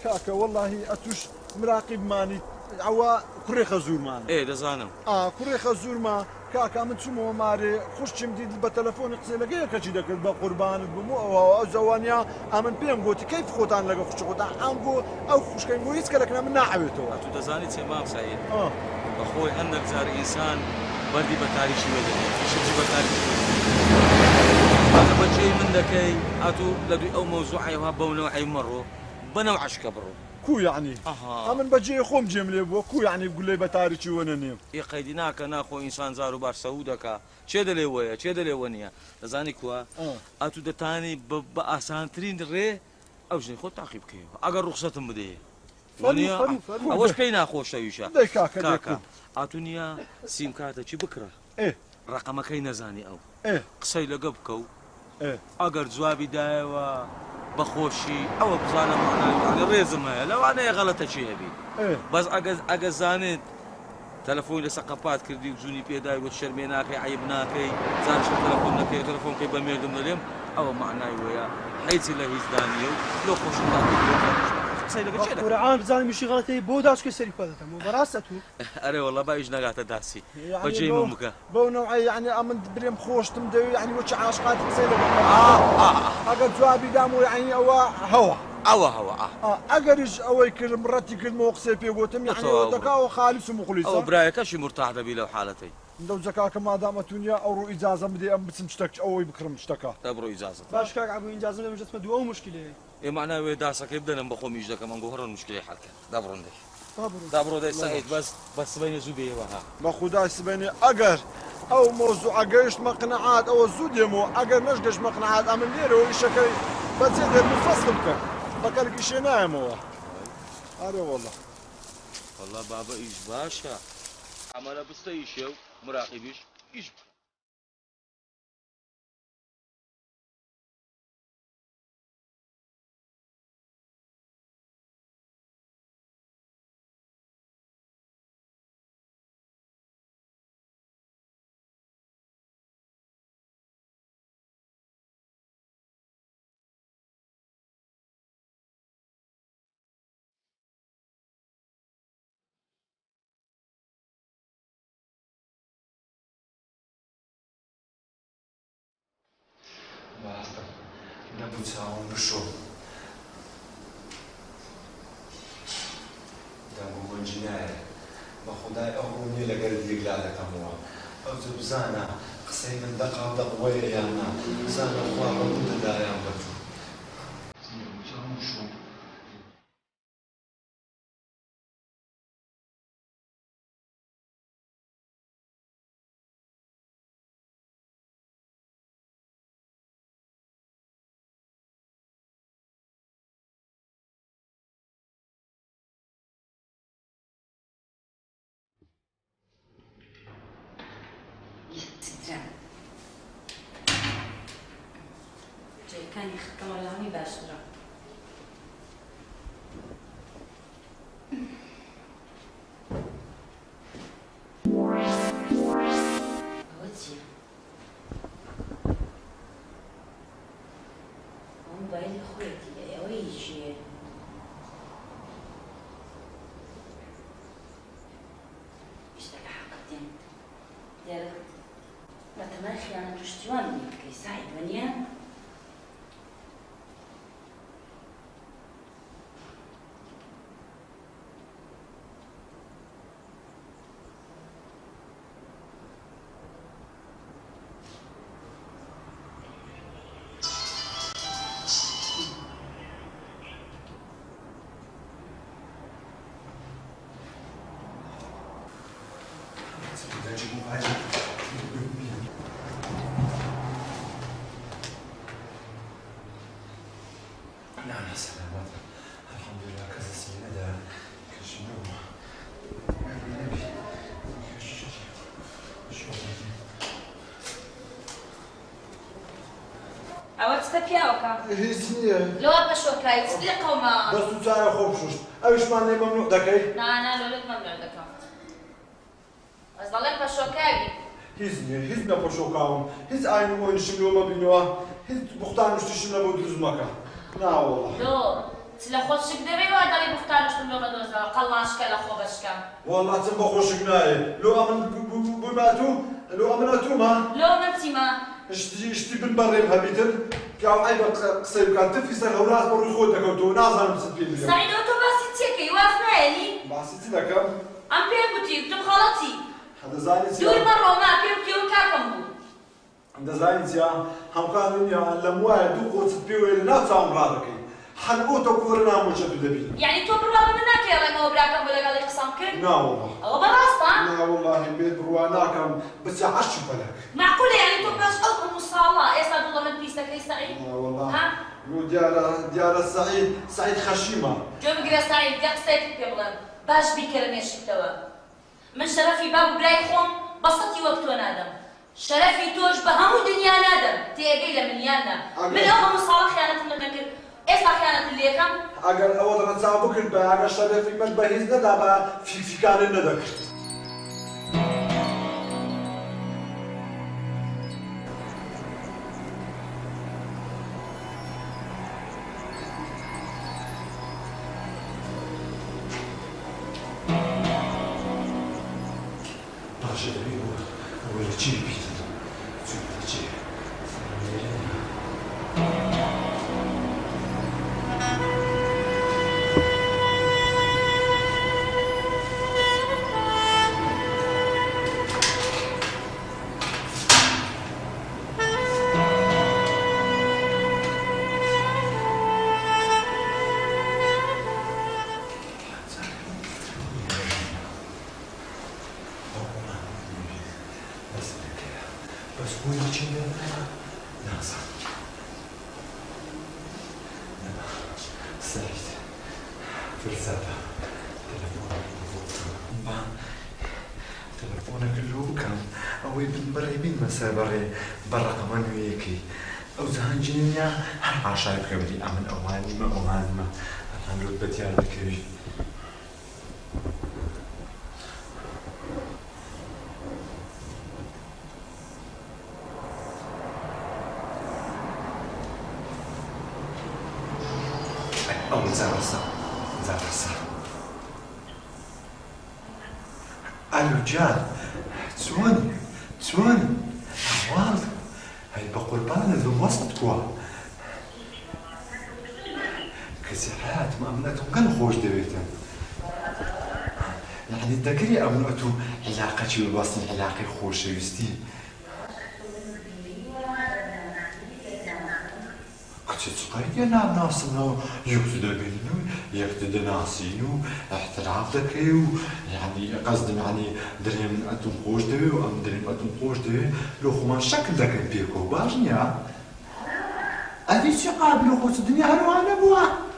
کاکە والله ئەتوش مراقیبمانی ئەوە کوڕێخە زوورمان دەزانم کوڕێخە زوورما کاکە من چوومەوە مارێ خوشتم دیت بە تەلەفۆنی قسەی لەگە یەکەچی دەکرد بە قوربانت بم و ئەو زەوانیا ئەمن پێم گوتی کەیف خۆتان لەگە خوشی خۆتان ئەنگۆ ئەو خوشکەین بۆ هیچ کەلەکە من ناعەوێتەوە تو دەزانی چێ مام سعید بەخۆی هەندێک جار ئینسان بەردی بە تاریشی وەدەنێت پیشەچی بە تاریشی وەدەنێت بەجێی من دەکەی ئاتوو لە دوی ئەو مەوزوعیەوە بەونەوەی مەڕۆ بەنەو عەشکە بڕۆ کو یعنی ئەمن بەجێ خۆم جێم لێ بووە کو یعنی گولەی بە تاریکی وەنە نێم قەیدی ناکە ناخۆ ئینسان زار و بار سەهوو دەکا چێ دەلێ وەیە چێ دەلێ وە نییە دەزانی کووە ئەتوو دەتانی بە ئاسانترین ڕێ ئەو ژنی خۆ تاقی بکەیەوە ئەگەر ڕوخسەتم بدەیە ئەوەش پێی ناخۆشەویشە کاکە ئاتو نییە سیم کاتەچی بکرە ڕقەمەکەی نەزانی ئەو قسەی لەگە بکە و ئەگەر جوابی دایەوە بەخۆشی ئەوە بزانە ماناوی ڕێزم هەیە لەوانەیە غەڵەتە چی هەبی بەس ئەگە زانێت تەلەفۆنی لە سەقەپات کردی و جوونی پێدای وت شەرمێ ناکەی عیب ناکەی زانش تەلەفۆن نەکەی تەلەفۆنکەی بە مێردم دەڵێم ئەوە معنای وەیە هیچی لە هیچ دانیە و لۆ خۆشم قورعان بزانم میشی غەڵەتەی بۆ داچکە سەری پەدەتەمەوە بەڕاستە تو ئەرێ وەڵڵا با ئیش نەگاتە داسی بەجێی من بکە بەو نەوعی یعنی ئەمن برێم خۆشتم دەوێت یعنی وەچی عاشقاتی قسەی لەگە ئەگەر جوابی دام و یعنی ئەوە هەوە هەوە ئەگەریش ئەوەی کردم ڕەتی کردمەوە قسەی پێگوتم یعنی دەکاوە خالیس و مخلیصە ئەو برایەکەشی مرتاح دەبی لەو حالەتەی دەو جەکاکە مادامەتونیە ئەوڕۆ ئیجازە بدێ ئەم بچم شتێک ئەوەی بکڕم شتەکە دەبڕۆ ئیجازە باش کاک عەبوو ئیجازە لێ بژێتمە دووە مشکلەیە معناوێ داسەکەی بدەنم بە خۆم ئیش دەکەم ئەنگۆ هەڕۆن مشکلی حەلکە دابڕۆندەی دابڕۆ دەی سەعید بەس سبەینە زوو بێەوە ها بە خودای سبەینێ ئەگەر ئەو مۆزوع ئەگەیشتمە قنەعات ئەوە زوو دێمەوە ئەگەر نەشگەشتمە قنەعات ئەمن لێرەوە ئیشەکەی بەجێ دێرم فەسڵ بکە بەکەلکی شێ نایەمەوە ئارێ وەڵڵا وەڵڵا بابە ئیش باشە ئەمەرە بستە ئیشێ و مراقیبیش ئیش نەبوو چاوم بشۆ دەمبوو گونجینایە بە خودای ئەو ڕوونیە لەگەر دیگلا دەکەمەوە ئەو جە بزانە قسەی من دەقا دەقوەیە یاننا بزانە خوا ڕەبوو دەدایان بەتو نەبوو چاوم بشۆ جێکانی خەکەمەڵامی باشترە ئەوە چییە؟ ئەو مۆبایلی خۆیەتی ئەوەی چییە؟ تەمای خیانەت و شتیوان بکەی سعید وەنیە؟ نعم سلامات الحمد لله كذا سنة ده كشنو ئەوە چتە پیاوەکە هیچ نییە لەوە پەشۆکایی چ لێ قەوما بەس و چایە خۆ بشوشت ئەویشمان لێ مەمنوع دەکەی نانا لۆلت مەمنوع دەکەم ئەس دەڵێم پەشۆکاوی هیچ نییە هیچ نەپەشۆکاوم هیچ ئاین و ئۆنیشم لۆ مەبینەوە هیچ بوختان شتیشم نەبوو دروست مەکە ناوەڵڵا لۆ چ لە خۆت شک دەبێ وا دەڵێ بوختانشتم لۆ مەدۆزەوە قەڵماشکە لە خۆ بەشکەم وەڵڵا چەند بە خۆشک نایە لۆ ئەمن بوویماتوو لۆ ئەمن ئەتوومە لۆ نەچیمە شتی بن بەڕێم هەبیتر پیاو ئای بە قسەی بکات تفی سەر هەوراز بە ڕووی خۆت دەکەوتەوە نازانم چت پێ بگەم سعید ئەو تۆ باسی چێکەی واز نایەنی باسی چی دەکەم ئەم پێم گوتی گوتم خەڵەتی دەزانی چیا دوور مەڕۆما پێم گوتی کاکەم بوو دەزانی چیا هەمکانیا لەم وایە دوو قۆچت پێ وێ لە ناو چاوم ڕادەکەی هەر بۆ تۆ کوڕە نامۆچە تو دەبینم یعنی تۆ بڕوا بە من ناکێڵێمەوە براکەم بۆ لەگەڵی قسەم کرد ناوەڵڵا ئەوە بەڕاستە ناوەڵڵاهی بێت بڕوا ناکەم بچە عەشی پەلەک معقولە یعنی تۆ پێش ئەو هەموو ساڵە ئێستا دڵە من پیسەکەی سعید ناوەڵڵا ها لۆ دیارە سعید خەشیمە جۆ بگرە سعید دە قسەیەکت پێ بڵێم باش بیکەرە مێشکتەوە من شەرەفی باب و برای خۆم بەسەتی وەک تۆ نادەم شەرەفی تۆش بە هەموو دنیا نادەم تێگەی لە منیانە من ئەو هەموو ساڵە خیانەتم لەکرد ئێستا خیانەتم لێ یەکەم ئەگەر ئەوە ڕەچاو بکرد بە ئەگەر شەرەفی من بە هیچ نەدا بە فیکانە نەدەکرد باشە دەبێ ئەوە لە چی بیت لە چی بس بوی چی نازم سعید فرزادة تلفونك اللو كان اوي بنبري بين مسابري برق منويكي او زهان جنيا هر عشايب كبري امن اواني ما انا لو بتيار بكري زارسا الو جان تسواني احوال هاي بقربان ذو وسط كوا كسرات مأمنتهم كان خوش دبيتن يعني تذكري أمنتو علاقتي والوسط علاقة خوش يستي كتسقيت يا نام ناصنو يكتد بينو يكتد ناسينو احترام دكيو يعني قصدي يعني دريم أتم خوش دوي وأم دريم أتم خوش دوي لو خمان شكل دكي بيكو باجنيا أدي شي قابلو خوش الدنيا هلو أنا بوا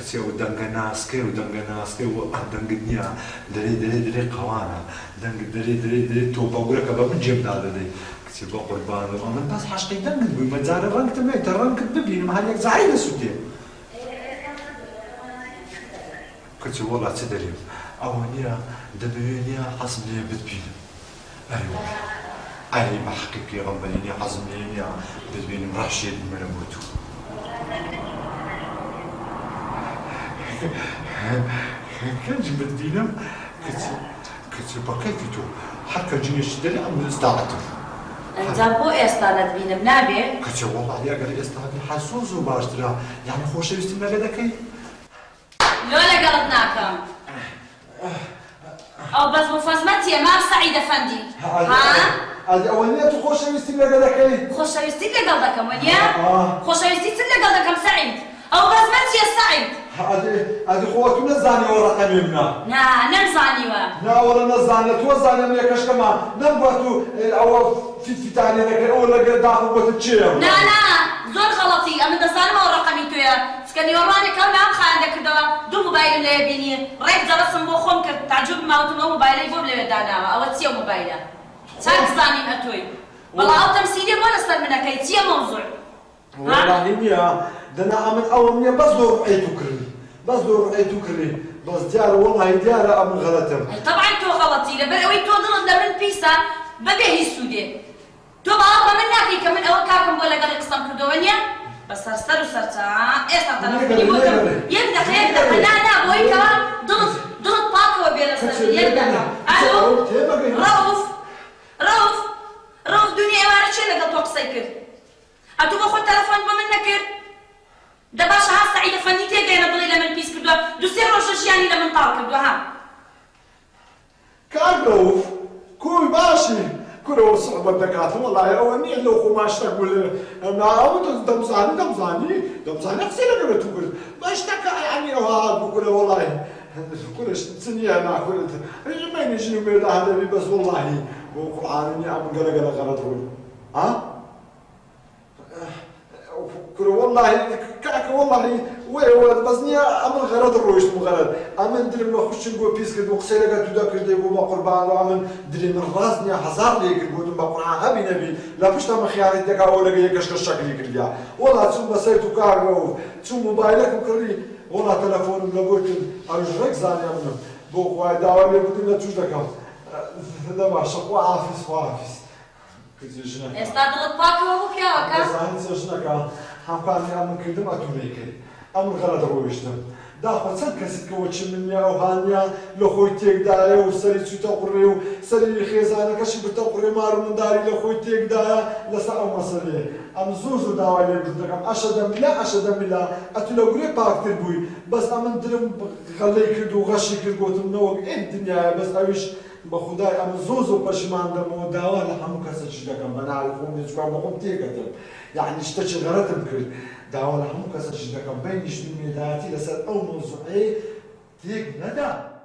كتي ودنگا ناسكي ودنگ دنيا دري قوانا دنگ دري توبا وركا بمن جيب دادا دي كتي بقربان ومن بس حشقي دنگ بوي مزار الرنك تمي ترنك تبين محلك زعيد سودي كتي والله تدري اوانيا دبينيا حزمني بتبين ايوه اي محقق يا ربي حزمني بتبين راشد مرموتو كنج بدينم كتي بقيتي تو حتى جينيش داري عم استعطف انت بو استانت بينم نابي كتي والله يا قال استعطف حسوس وباشترا يعني خوش يستمع لدكي لولا قلطناكم او بس مفازمتي يا مام سعيد افندي ها هذه اوليه خوش يستمع لدكي خوش يستمع لدكم وليا خوش يستمع لدكم سعيد او بزمتي يا سعيد هذه خواتنا زاني ورقه منا نزاني لا ولا نزاني توزاني من يكش كمان نبغى او في تاني لك ولا داخل بتشير لا زور خلطي انا دزاني ما ورقه ميتو يا سكني وراني كم عم خاندك دو موبايل اللي بيني ريك درس مو خم كنت تعجب ما تو موبايل يفوب لي بدانا او تسيو موبايله تاك زاني اتوي والله او تمثيلي ما نستر منك كي موضوع والله يا دنا عمل اول بس دور رؤيتو كرني بس دور رؤيتو كرني بس ديار والله ديار ام غلطم طبعا تو غلطي لبروي تو ضل من بيسا بديه السودي تو بابا منك كمن اول كاكم ولا قال قسم كدونيا بس صرصر وصرتا ايه صرتا يبدا لا بوي كمان ضل باكو بيرسل يبدا الو روف دنيا ما رشي لك توك سايكل اتو باخذ تلفون بمنك دابا شهر سعيد فني تيجينا ضلي لمن بيس كدوا دو سير روش يعني لمن طار كدوا ها كاروف كوي باشي كره صعبة دكاتره والله أولني لو خماش تقول أنا أود دمزاني أغسل قبل تقول ما اشتكى يعني هذا بقول والله كل سنية أنا كل ما يجي من هذا بس والله وقرآن يا أم قرا غلط ها كره والله كاك والله وين بس نيا أمن غلط الرويش مغلط أمن دري ما خش نقول بيس كده وقصيرة قد تدا كده يبغى قربان وأمن دري من راس نيا حزار ليك يقولون بقرآن هبي نبي لا بيش تام خياري دكا ولا جاي كشك الشكل كده والله ثم سيتو كارو ثم موبايلك وكري والله تلفون ملقوت أرجعك زاني أمن بوق وايد داوم يقولون لا تجدك هذا ما شقوا عافس استاذ باكو وكيا كا زاني سجنك هم كان أمن كده ما توريك أمن غلط رويشتم داخل سد كسيت كوتش منيا وهانيا لخويتك دايا وسري تقريو سري خيزانه كشي بتقري مار من داري لخويتك دايا لسا مسري ام زوزو داوالي بدكم اشد بلا اتلو غري باكتر بوي بس امن درم خليك دو غشي كرغوتم نوق الدنيا بس اويش بخداي ام زوزو بشمان دمو داوا لحمو كسج دكم بنعرفهم نسبه بقوم تيكتم يعني اشتكي غلطم كل داوا لحمو كسج دكم بين يشتمي داتي لسا او موضوعي تيك ندا